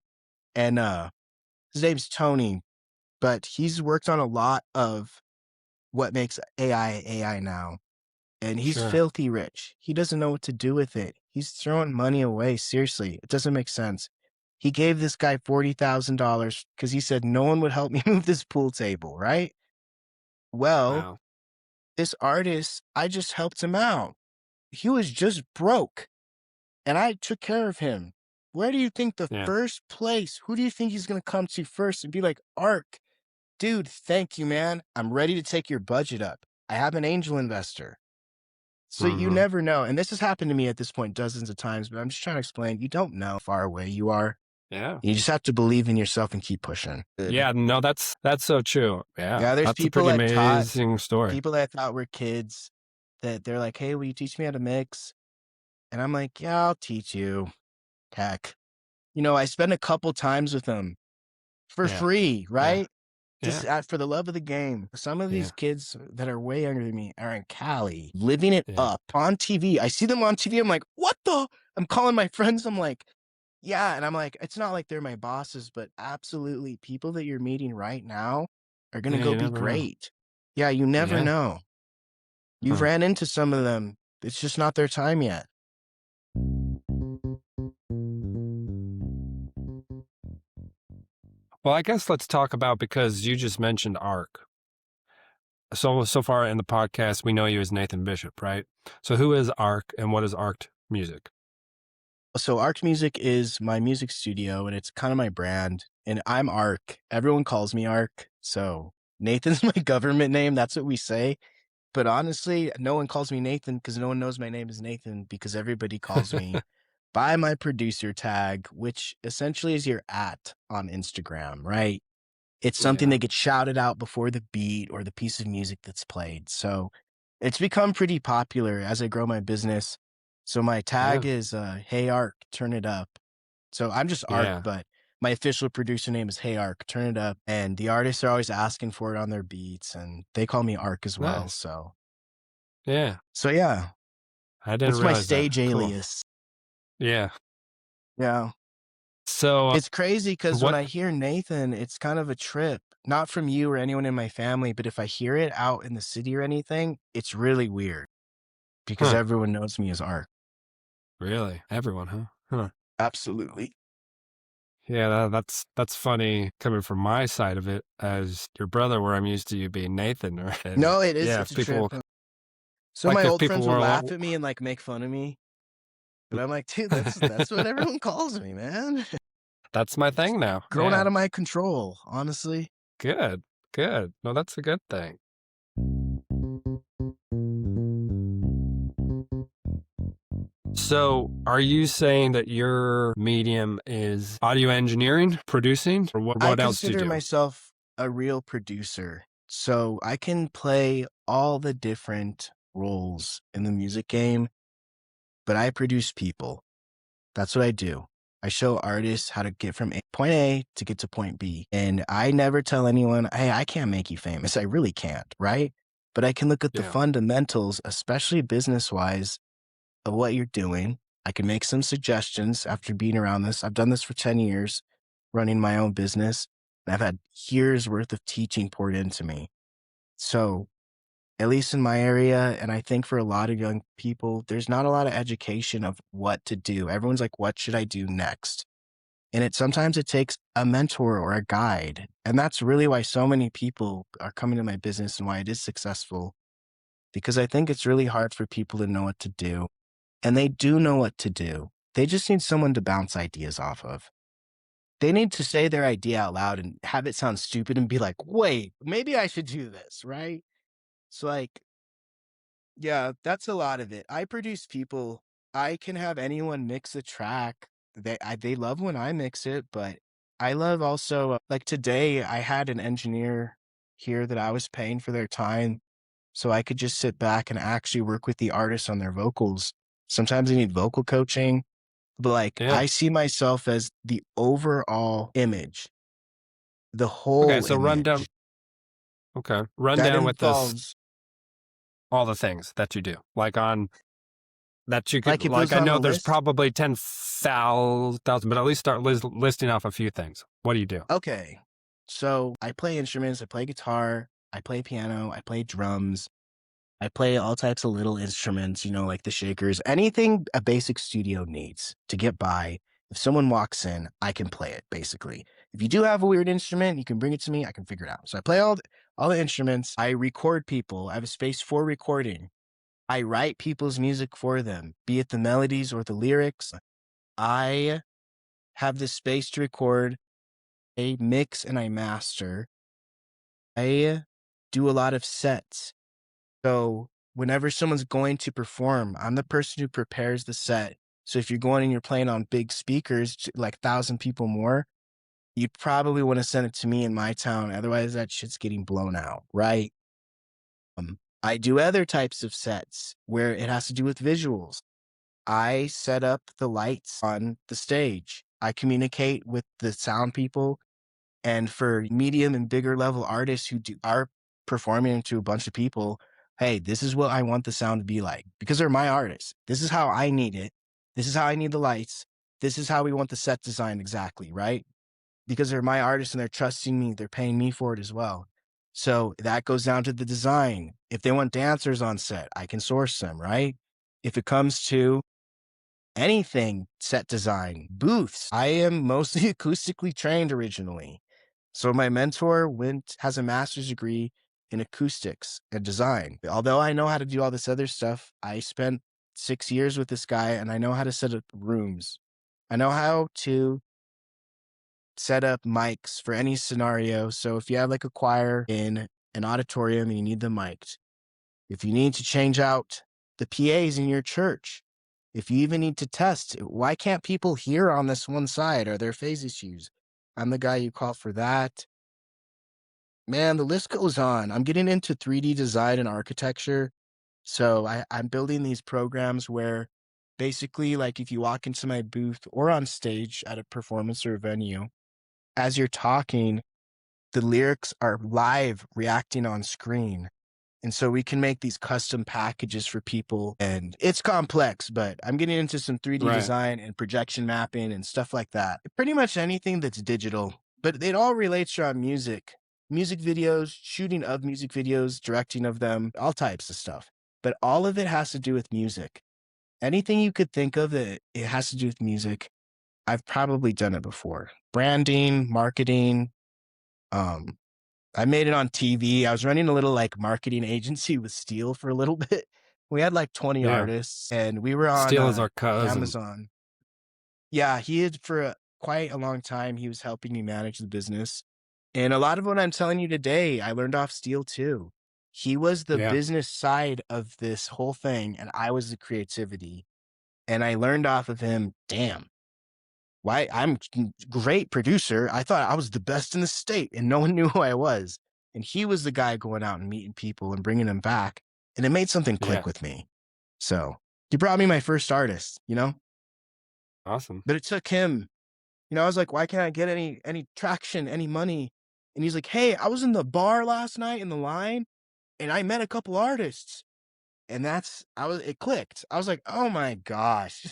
And his name's Tony, but he's worked on a lot of what makes AI now. And he's filthy rich. He doesn't know what to do with it. He's throwing money away. Seriously, it doesn't make sense. He gave this guy $40,000 because he said no one would help me move this pool table, right? Well, this artist, I just helped him out. He was just broke. And I took care of him. Where do you think the first place, who do you think he's going to come to first and be like, Ark, dude, thank you, man. I'm ready to take your budget up. I have an angel investor. So you never know. And this has happened to me at this point dozens of times, but I'm just trying to explain, you don't know how far away you are. Yeah. You just have to believe in yourself and keep pushing. Yeah, no, that's so true. Yeah. Yeah, there's that's people a pretty amazing story. People that I thought were kids that they're like, hey, will you teach me how to mix? And I'm like, yeah, I'll teach you. Heck. You know, I spend a couple times with them for free, right? Just for the love of the game. Some of these kids that are way younger than me are in Cali, living it up on TV. I see them on TV. I'm like, what the? I'm calling my friends. I'm like, Yeah, and I'm like, it's not like they're my bosses, but absolutely people that you're meeting right now are gonna Yeah, go you be never know. great. Yeah, you never Yeah. know. You've Huh. ran into some of them. It's just not their time yet. Well, I guess let's talk about, because you just mentioned Ark. So far in the podcast, we know you as Nathan Bishop, right? So who is Ark and what is Arked Music? So Arc Music is my music studio and it's kind of my brand. And I'm Arc. Everyone calls me Arc. So Nathan's my government name. That's what we say. But honestly, no one calls me Nathan because no one knows my name is Nathan because everybody calls me by my producer tag, which essentially is your at on Instagram, right? It's something Yeah. that gets shouted out before the beat or the piece of music that's played. So it's become pretty popular as I grow my business. So my tag Yeah. is Hey Arc, turn it up. So I'm just Arc, Yeah. but my official producer name is Hey Arc, turn it up. And the artists are always asking for it on their beats, and they call me Arc as well. Nice. Yeah. So yeah, I didn't that's my realize that. stage Cool. alias. Yeah. Yeah. So It's crazy because when what? I hear Nathan, it's kind of a trip. Not from you or anyone in my family, but if I hear it out in the city or anything, it's really weird because Huh. everyone knows me as Arc. Really? Everyone, huh? Huh. Absolutely. Yeah, that's funny coming from my side of it as your brother, where I'm used to you being Nathan. And No, it is. yeah, It's if a trip. people So my if old people friends will were like, laugh at me and like make fun of me, but I'm like, dude, that's what everyone calls me, man. that's my It's thing now. grown out Yeah. of my control, honestly. Good. Good. No, that's a good thing. So, are you saying that your medium is audio engineering, producing, or I what else do you consider do? myself a real producer. So I can play all the different roles in the music game, but I produce people. That's what I do. I show artists how to get from point A to get to point B. And I never tell anyone, hey, I can't make you famous. I really can't, right? But I can look at the Yeah. fundamentals, especially business wise, of what you're doing. I can make some suggestions after being around this. I've done this for 10 years, running my own business. And I've had years worth of teaching poured into me. So at least in my area, and I think for a lot of young people, there's not a lot of education of what to do. Everyone's like, what should I do next? And sometimes it takes a mentor or a guide. And that's really why so many people are coming to my business and why it is successful. Because I think it's really hard for people to know what to do. And they do know what to do. They just need someone to bounce ideas off of. They need to say their idea out loud and have it sound stupid and be like, wait, maybe I should do this, right? So like, yeah, that's a lot of it. I produce people. I can have anyone mix a track. They love when I mix it, but I love also like today I had an engineer here that I was paying for their time so I could just sit back and actually work with the artists on their vocals. Sometimes I need vocal coaching, but like Yeah. I see myself as the overall image, the Okay. whole So run down. image. Okay. Run That down with this, involves all the things that you do, like on that you could, like if it like, was I on know a there's list. probably 10,000, but at least start listing off a few things. What do you do? Okay. So I play instruments, I play guitar, I play piano, I play drums, I play all types of little instruments, like the shakers, anything a basic studio needs to get by. If someone walks in, I can play it basically. If you do have a weird instrument, you can bring it to me, I can figure it out. So I play all the instruments. I record people. I have a space for recording. I write people's music for them, be it the melodies or the lyrics. I have the space to record. I mix and I master. I do a lot of sets. So whenever someone's going to perform, I'm the person who prepares the set. So if you're going and you're playing on big speakers, like 1,000 people more, you probably want to send it to me in my town. Otherwise, that shit's getting blown out, right? I do other types of sets where it has to do with visuals. I set up the lights on the stage. I communicate with the sound people. And for medium and bigger level artists who are performing to a bunch of people, hey, this is what I want the sound to be like because they're my artists. This is how I need it. This is how I need the lights. this is how we want the set designed exactly, right? Because they're my artists and they're trusting me, they're paying me for it as well. So that goes down to the design. If they want dancers on set, I can source them, right? If it comes to anything set design, booths, I am mostly acoustically trained originally. So my mentor has a master's degree in acoustics and design. Although I know how to do all this other stuff, I spent 6 years with this guy and I know how to set up rooms. I know how to set up mics for any scenario. So if you have like a choir in an auditorium and you need them mic'd, if you need to change out the PAs in your church, if you even need to test, why can't people hear on this one side? Are there phase issues? I'm the guy you call for that. Man, the list goes on. I'm getting into 3D design and architecture. So I'm building these programs where basically, like if you walk into my booth or on stage at a performance or a venue, as you're talking, the lyrics are live reacting on screen. And so we can make these custom packages for people. And it's complex, but I'm getting into some 3D Right. design and projection mapping and stuff like that. Pretty much anything that's digital, but it all relates around music videos, shooting of music videos, directing of them, all types of stuff. But all of it has to do with music. Anything you could think of that it has to do with music, I've probably done it before. Branding, marketing, um, I made it on TV. I was running a little like marketing agency with Steel for a little bit. We had like 20 Yeah. artists and we were on Steele is our cousin. Amazon. Yeah, he had for quite a long time. He was helping me manage the business. And a lot of what I'm telling you today, I learned off Steel too. He was the Yeah. business side of this whole thing, and I was the creativity. And I learned off of him, damn, why I'm great producer. I thought I was the best in the state and no one knew who I was. And he was the guy going out and meeting people and bringing them back. And it made something Yeah. click with me. So he brought me my first artist, you know, Awesome. but it took him, you know, I was like, why can't I get any traction, any money? And he's like, hey, I was in the bar last night in the line and I met a couple artists. And it clicked. I was like, oh my gosh.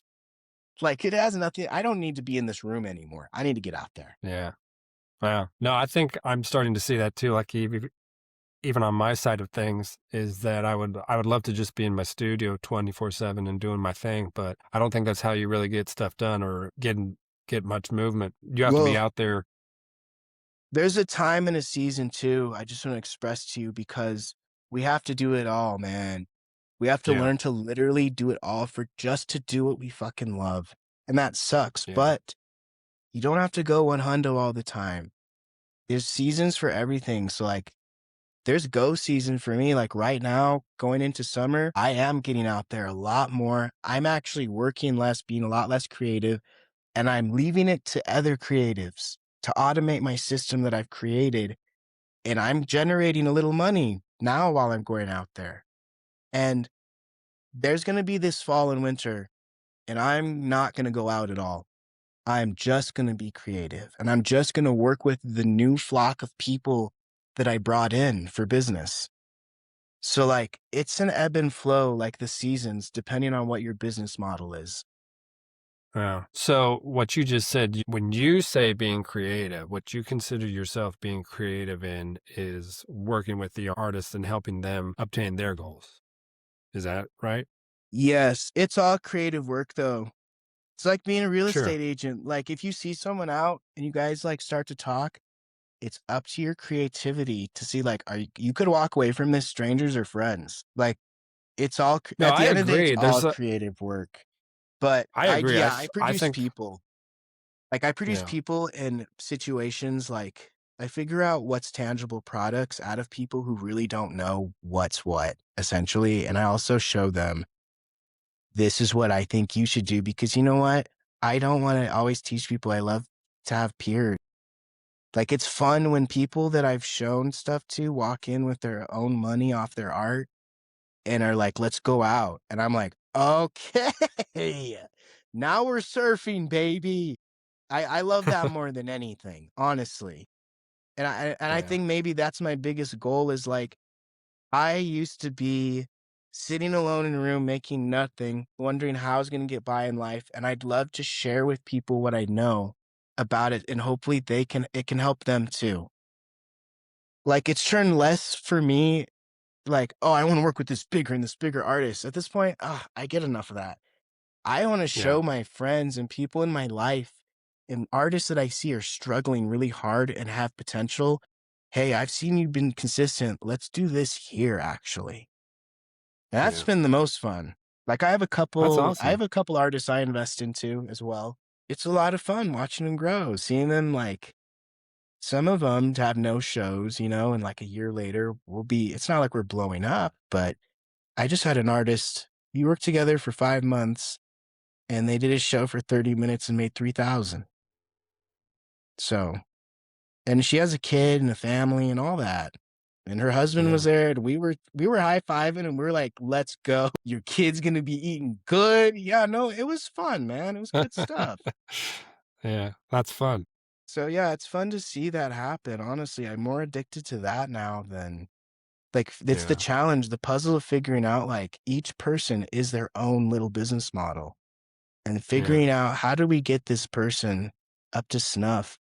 Like it has nothing. I don't need to be in this room anymore. I need to get out there. Yeah. Wow. No, I think I'm starting to see that too. Like even on my side of things is that I would love to just be in my studio 24/7 and doing my thing, but I don't think that's how you really get stuff done or get much movement. You have to be Well, out there. there's a time and a season too. I just want to express to you because we have to do it all, man. We have to Yeah. learn to literally do it all for just to do what we fucking love. And that sucks, Yeah. but you don't have to go 100 all the time. There's seasons for everything. So like there's go season for me. Like right now, going into summer, I am getting out there a lot more. I'm actually working less, being a lot less creative, and I'm leaving it to other creatives to automate my system that I've created. And I'm generating a little money now while I'm going out there. And there's going to be this fall and winter, and I'm not going to go out at all. I'm just going to be creative and I'm just going to work with the new flock of people that I brought in for business. So like it's an ebb and flow, like the seasons, depending on what your business model is. Yeah. So what you just said, when you say being creative, what you consider yourself being creative in is working with the artists and helping them obtain their goals. Is that right? Yes, it's all creative work though. It's like being a real Sure. estate agent. Like if you see someone out and you guys like start to talk, it's up to your creativity to see like you could walk away from this strangers or friends. Like it's all No, at I the end of the day, it's agree. all creative work. But I agree. I I produce think, people. Like I produce yeah. people in situations like I figure out what's tangible products out of people who really don't know what's what, essentially. And I also show them this is what I think you should do because you know what? I don't want to always teach people. I love to have peers. Like it's fun when people that I've shown stuff to walk in with their own money off their art and are like, let's go out. And I'm like, okay, now we're surfing, baby. I love that more than anything, honestly. And I Yeah. think maybe that's my biggest goal is like I used to be sitting alone in a room making nothing, wondering how I was gonna get by in life, and I'd love to share with people what I know about it, and hopefully it can help them too. Like, it's turned less for me, like, "Oh, I wanna work with this bigger artist." At this point, I get enough of that. I wanna Yeah. show my friends and people in my life and artists that I see are struggling really hard and have potential, "Hey, I've seen you've been consistent. Let's do this here, actually." And that's Yeah. been the most fun. Like, That's I have awesome. a couple artists I invest into as well. It's a lot of fun watching them grow, seeing them, like some of them to have no shows, you know, and, like, a year later, it's not like we're blowing up, but I just had an artist, we worked together for 5 months, and they did a show for 30 minutes and made 3,000. So and she has a kid and a family and all that. And her husband was Yeah. there, and we were high-fiving, and we are like, "Let's go. Your kid's gonna be eating good." Yeah, no, it was fun, man. It was good stuff. Yeah. That's fun. So, yeah, it's fun to see that happen, honestly. I'm more addicted to that now than like, it's the Yeah. challenge, the puzzle of figuring out, like, each person is their own little business model, and Yeah. figuring out how do we get this person up to snuff?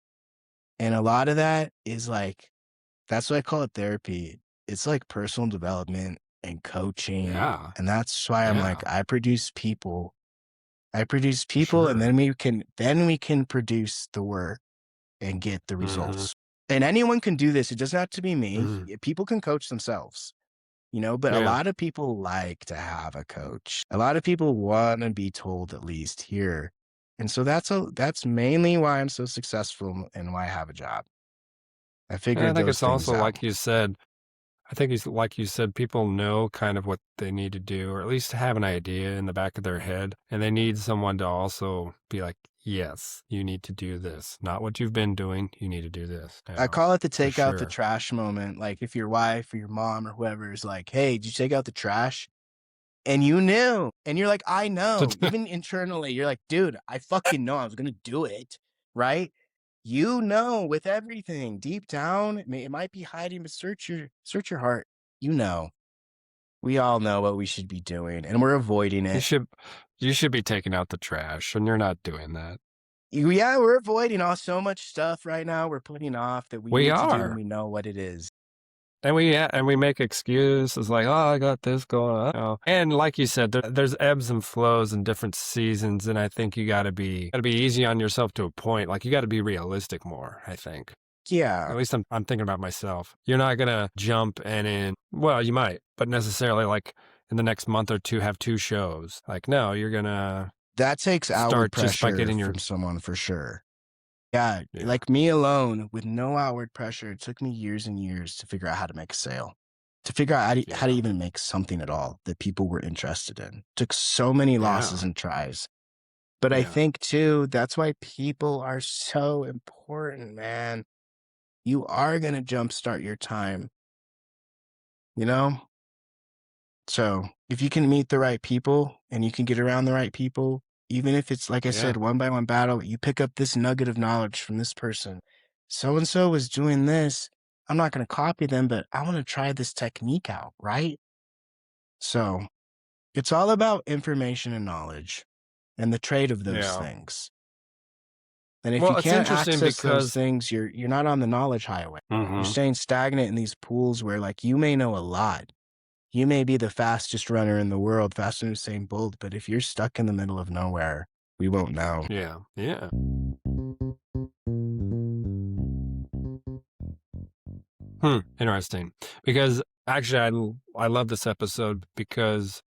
And a lot of that is, like, that's why I call it therapy. It's like personal development and coaching, Yeah. and that's why I'm like, Yeah. I produce people. I produce people, and Sure. then we can produce the work and get the Mhm. results. And anyone can do this. It doesn't have to be me. Mhm. People can coach themselves, you know, but a Yeah. lot of people like to have a coach. A lot of people wanna be told at least here. And so that's mainly why I'm so successful and why I have a job. I And I figured think those it's things also out. like you said, I think it's like you said, people know kind of what they need to do, or at least have an idea in the back of their head. And they need someone to also be like, yes, you need to do this. Not what you've been doing. You need to do this I now. call it the For take out the sure. trash moment. Like if your wife or your mom or whoever is like, "Hey, did you take out the trash?" And you knew, and you're like, "I know." Even internally, you're like, "Dude, I fucking know I was gonna do it." Right? You know with everything deep down, it might be hiding, but search your heart. You know. We all know what we should be doing, and we're avoiding You it. should you should be taking out the trash, and you're not doing that. Yeah, we're avoiding all so much stuff right now we're putting off that we We need to do when are. we know what it is. And we make excuses like, "Oh, I got this going on." And like you said, there's ebbs and flows in different seasons, and I think you gotta be easy on yourself to a point. Like, you gotta be realistic more, I think. At Yeah. least I'm thinking about myself. You're not gonna jump and well, you might, but necessarily, like, in the next month or 2 have 2 shows. Like, no, you're gonna That takes outward start just by pressure getting your from someone for sure. Yeah, yeah, like me alone with no outward pressure, it took me years and years to figure out how to make a sale, to figure out how to yeah, even make something at all that people were interested in. Took so many losses yeah, and tries. But I yeah, think too, that's why people are so important, man. You are going to jumpstart your time, you know? So if you can meet the right people and you can get around the right people, even if it's, like I yeah, said, one by one battle, you pick up this nugget of knowledge from this person. So and so was doing this. I'm not going to copy them, but I want to try this technique out, right? So it's all about information and knowledge and the trade of those yeah. things. And if you Well, it's can't interesting access those because things, you're not on the knowledge highway. You're mhm, staying stagnant in these pools where like you may know a lot. You may be the fastest runner in the world, faster than Usain Bolt, but if you're stuck in the middle of nowhere, we won't know. yeah, yeah. Interesting. Because actually, I love this episode because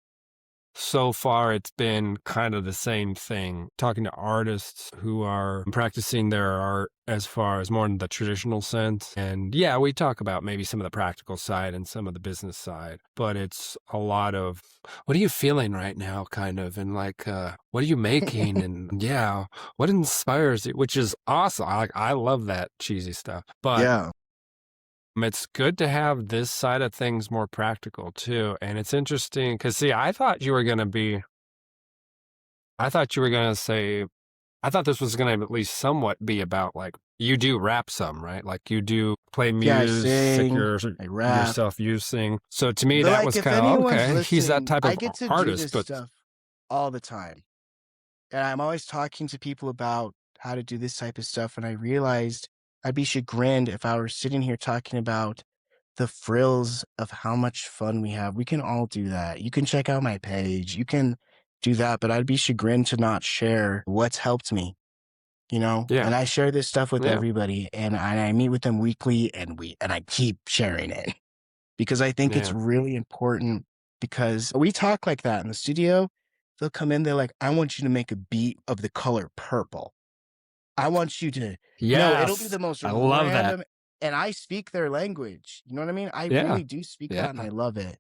so far it's been kind of the same thing. Talking to artists who are practicing their art as far as more in the traditional sense. And yeah, we talk about maybe some of the practical side and some of the business side, but it's a lot of what are you feeling right now, kind of, and like what are you making? And yeah, what inspires you, which is awesome. I love that cheesy stuff. But Yeah. it's good to have this side of things more practical too. And it's interesting because, see, I thought you were going to say I thought this was going to at least somewhat be about like you do rap some, right? Like you do play Yeah, I music sing, I rap. yourself, you sing. So to me, But that like, was if kind of anyone's okay. He's that listening, type I of get to do artist, this but stuff all the time. And I'm always talking to people about how to do this type of stuff. And I realized I'd be chagrined if I were sitting here talking about the frills of how much fun we have. We can all do that. You can check out my page. You can do that, but I'd be chagrined to not share what's helped me, you know? yeah, And I share this stuff with yeah, everybody and I meet with them weekly and I keep sharing it because I think it's yeah. really important because we talk like that in the studio. They'll come in, they're like, I want you to make a beat of the color purple. I want you to, it'll be Yes, the most I love that. random, and I speak their language. You know what I mean? I Yeah, really do speak yeah, that and I love it.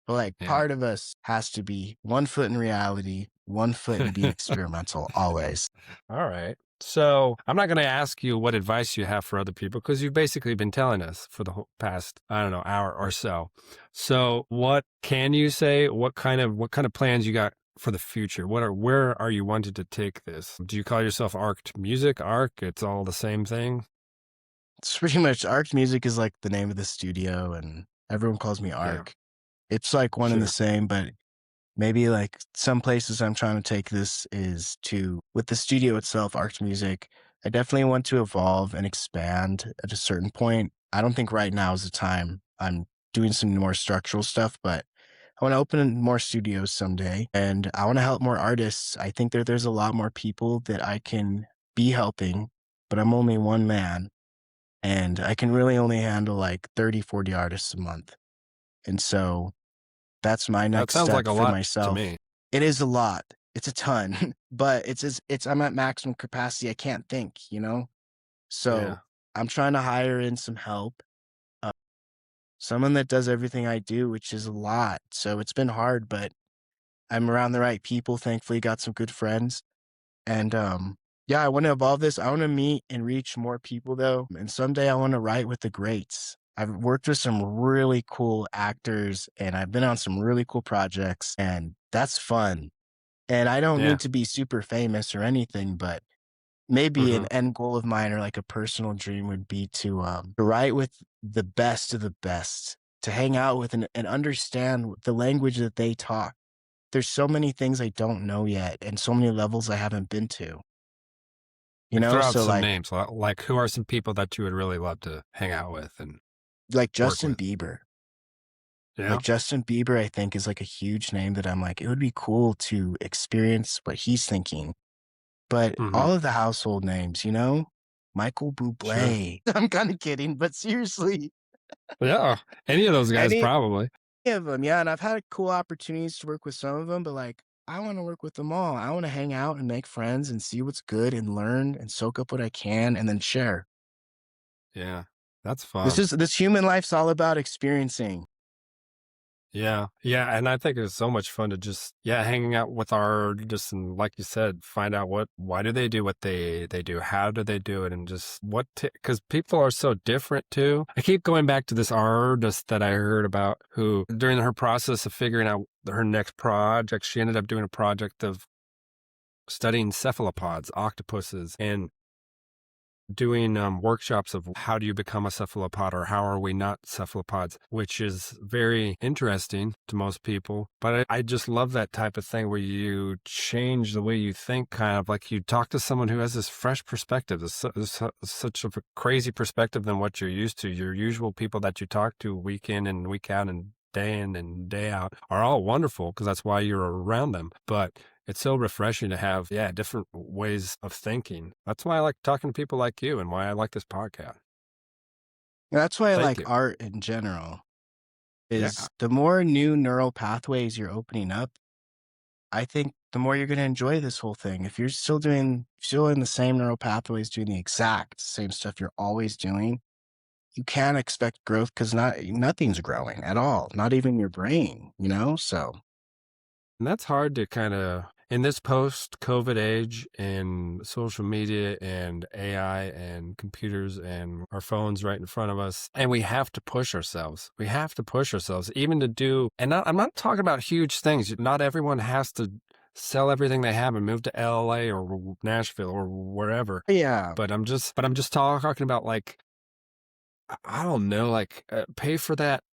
But like yeah. part of us has to be 1 foot in reality, 1 foot in being experimental always. All right. So I'm not going to ask you what advice you have for other people because you've basically been telling us for the whole past, I don't know, hour or so. So what can you say? What kind of plans you got for the future? Where are you wanting to take this? Do you call yourself Arked Music? Arc? It's all the same thing? It's pretty much Arc Music is like the name of the studio and everyone calls me Yeah, Arc. It's like one and the sure. same, but maybe like some places I'm trying to take this is to, with the studio itself, Arts Music, I definitely want to evolve and expand at a certain point. I don't think right now is the time. I'm doing some more structural stuff, but I want to open more studios someday and I want to help more artists. I think there's a lot more people that I can be helping, but I'm only one man and I can really only handle like 30, 40 artists a month. And so that's my That next sounds like step a for lot to myself. me. It is a lot. It's a ton, but it's I'm at maximum capacity. I can't think, you know? So Yeah. I'm trying to hire in some help. Uh, Someone that does everything I do, which is a lot. So it's been hard, but I'm around the right people. Thankfully, got some good friends. And yeah, I want to evolve this. I want to meet and reach more people though. And someday I want to write with the greats. I've worked with some really cool actors and I've been on some really cool projects and that's fun. And I don't Yeah. need to be super famous or anything, but maybe an Hmm. end goal of mine or like a personal dream would be to write with the best of the best, to hang out with and understand the language that they talk. There's so many things I don't know yet and so many levels I haven't been to, you Like know? throw out So some like names. Like who are some people that you would really love to hang out with and like work Justin with? Bieber. Yeah. Like Justin Bieber, I think is like a huge name that I'm like, it would be cool to experience what he's thinking. But Hmm. all of the household names, you know? Michael Sure. Bublé. I'm kind of kidding, but seriously, Yeah. Any of those guys any probably. of them. Yeah. And I've had cool opportunities to work with some of them, but like, I want to work with them all. I want to hang out and make friends and see what's good and learn and soak up what I can and then share. Yeah. That's fun. This human life's all about experiencing. Yeah. Yeah. And I think it's so much fun to just, yeah, hanging out with our artists and like you said, find out why do they do what they do? How do they do it? And just because people are so different too. I keep going back to this artist that I heard about who during her process of figuring out her next project, she ended up doing a project of studying cephalopods, octopuses, and doing workshops of how do you become a cephalopod or how are we not cephalopods, which is very interesting to most people. But I just love that type of thing where you change the way you think, kind of like you talk to someone who has this fresh perspective, such a crazy perspective than what you're used to. Your usual people that you talk to week in and week out and day in and day out are all wonderful because that's why you're around them. But it's so refreshing to have, yeah, different ways of thinking. That's why I like talking to people like you and why I like this podcast. That's why I Thank like you. art in general. Yeah. Is the more new neural pathways you're opening up, I think the more you're going to enjoy this whole thing. If you're still in the same neural pathways, doing the exact same stuff you're always doing, you can't expect growth because nothing's growing at all, not even your brain, you know? So And that's hard to kind of, in this post COVID age and social media and AI and computers and our phones right in front of us. And we have to push ourselves. We have to push ourselves even to do, and I'm not talking about huge things. Not everyone has to sell everything they have and move to LA or Nashville or wherever. Yeah. But I'm just talking about like, I don't know, like pay for that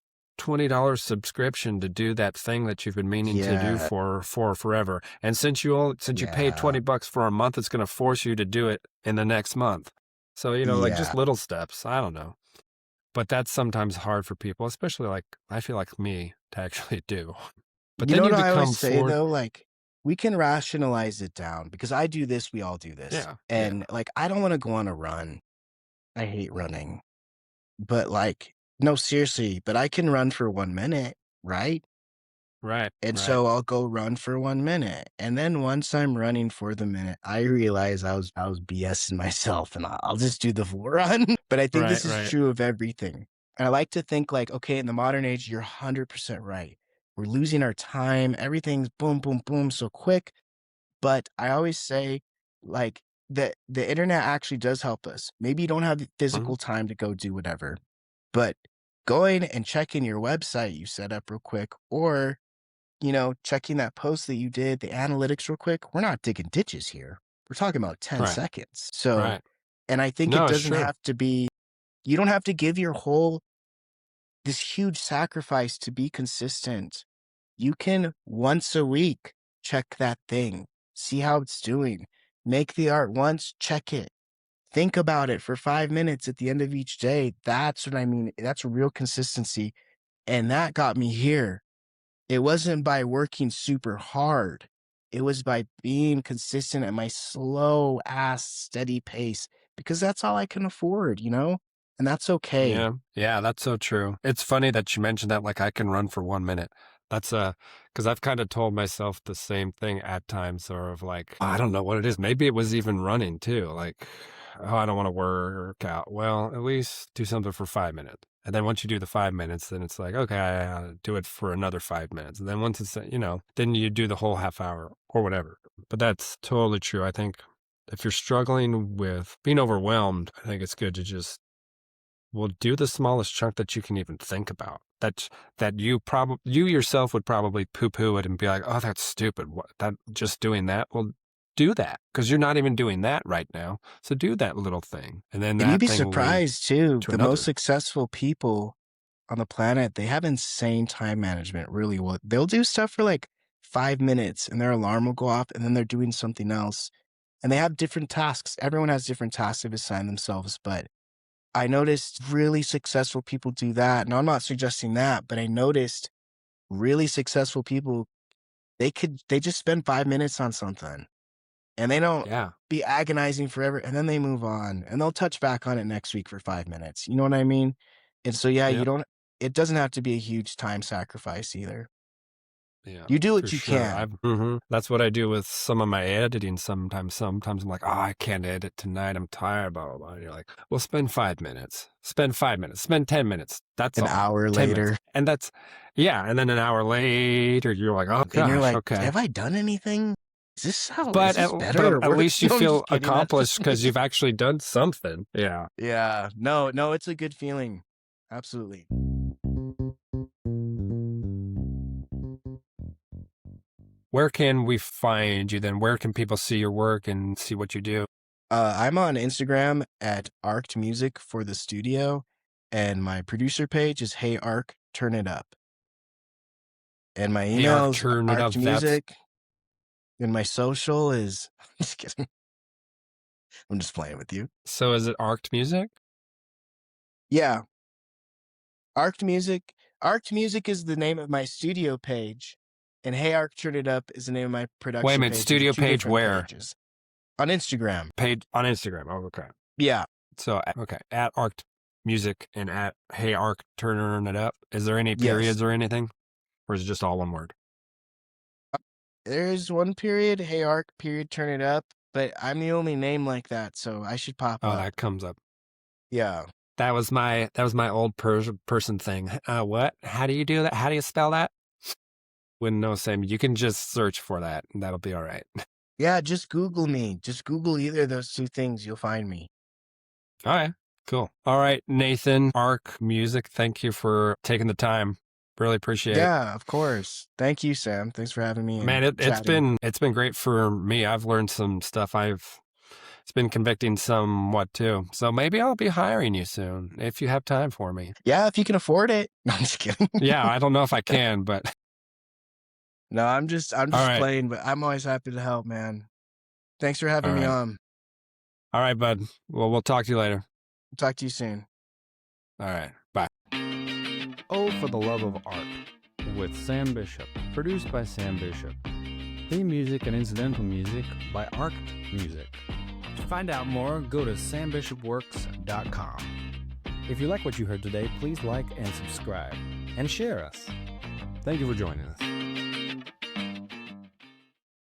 $20 subscription to do that thing that you've been meaning to do Yeah. for forever. And since you paid Yeah. $20 for a month, it's going to force you to do it in the next month. So, like Yeah. just little steps. I don't know. But that's sometimes hard for people, especially like I feel like me to actually do. But You then know you what I always become say forward. though? Like, we can rationalize it down because I do this, we all do this. Yeah. Yeah. And like, I don't want to go on a run. I hate running. But like, no, seriously, but I can run for 1 minute, right? Right. And Right. so I'll go run for 1 minute. And then once I'm running for the minute, I realize I was BSing myself and I'll just do the full run. But I think Right. this is Right. true of everything. And I like to think like, okay, in the modern age, you're 100% right. We're losing our time. Everything's boom, boom, boom, so quick. But I always say, like, the internet actually does help us. Maybe you don't have the Mhm. physical time to go do whatever, but going and checking your website you set up real quick, or checking that post that you did, the analytics real quick. We're not digging ditches here. We're talking about 10 Right. seconds. So, Right. and I think it No, it's doesn't true. have to be, you don't have to give your whole, this huge sacrifice to be consistent. You can once a week check that thing, see how it's doing, make the art once, check it. Think about it for 5 minutes at the end of each day. That's what I mean. That's real consistency. And that got me here. It wasn't by working super hard. It was by being consistent at my slow ass steady pace because that's all I can afford, And that's okay. Yeah. Yeah, that's so true. It's funny that you mentioned that, like I can run for 1 minute. That's because I've kind of told myself the same thing at times, sort of like, I don't know what it is. Maybe it was even running too. Like, oh, I don't want to work out. Well, at least do something for 5 minutes. And then once you do the 5 minutes, then it's like, okay, I'll do it for another 5 minutes. And then once it's, then you do the whole half hour or whatever. But that's totally true. I think if you're struggling with being overwhelmed, I think it's good to just do the smallest chunk that you can even think about. That you yourself would probably poo-poo it and be like, oh, that's stupid. What, that just doing that? Well, do that because you're not even doing that right now. So do that little thing, and then And you'd that be thing will lead surprised too. to The most another. successful people on the planet, they have insane time management really well. They'll do stuff for like 5 minutes and their alarm will go off and then they're doing something else. And they have different tasks. Everyone has different tasks they've assigned themselves, but I noticed really successful people do that. Now, I'm not suggesting that, but I noticed really successful people, they just spend 5 minutes on something and they don't Yeah. be agonizing forever. And then they move on and they'll touch back on it next week for 5 minutes. You know what I mean? And so, yeah, Yep. it doesn't have to be a huge time sacrifice either. Yeah, You do for what you sure. can. That's what I do with some of my editing sometimes. Sometimes I'm like, oh, I can't edit tonight. I'm tired, blah, blah, blah. And you're like, well, spend 5 minutes. Spend 5 minutes. Spend 10 minutes. That's An all. hour 10 minutes. later. And that's, yeah. And then an hour later, you're like, oh And you're gosh, like, okay. have I done anything? Is But this better or at worse? least you No, I'm feel just kidding. That's accomplished just because me. you've actually done something. Yeah. Yeah. No, no, it's a good feeling. Absolutely. Where can we find you then? Where can people see your work and see what you do? I'm on Instagram at Arked Music for the studio, and my producer page is Hey Ark, Turn It Up. And my Hey, email is turn it up. Arked Music, and my social is just kidding. I'm just playing with you. So is it Arked Music? Yeah, Arked Music. Arked Music is the name of my studio page, and Hey Ark, Turn It Up is the name of my Wait a production minute, page. There's studio two page different where? pages on Instagram. Page on Instagram. Oh, okay. Yeah. So, okay, at Arked Music and at Hey Ark, turn it up. Is there any Yes. periods or anything? Or is it just all one word? There's one period, Hey Ark, period, Turn It Up, but I'm the only name like that, so I should pop Oh, up. that comes up. Yeah. That was my old person thing. What? How do you do that? How do you spell that? Wouldn't know, Sam. You can just search for that, and that'll be all right. Yeah, just Google me. Just Google either of those two things. You'll find me. All right, cool. All right, Nathan, Ark Music, thank you for taking the time. Really appreciate. Yeah, of course. Thank you, Sam. Thanks for having me. Man, And it's been great for me. I've learned some stuff. It's been convicting somewhat too. So maybe I'll be hiring you soon if you have time for me. Yeah, if you can afford it. No, I'm just kidding. Yeah, I don't know if I can, but No, I'm just right. playing, but I'm always happy to help, man. Thanks for having me on. All right, bud. Well, we'll talk to you later. Talk to you soon. All right. Bye. Oh, for the Love of Art with Sam Bishop. Produced by Sam Bishop. Theme music and incidental music by Arked Music. To find out more, go to sambishopworks.com. If you like what you heard today, please like and subscribe and share us. Thank you for joining us.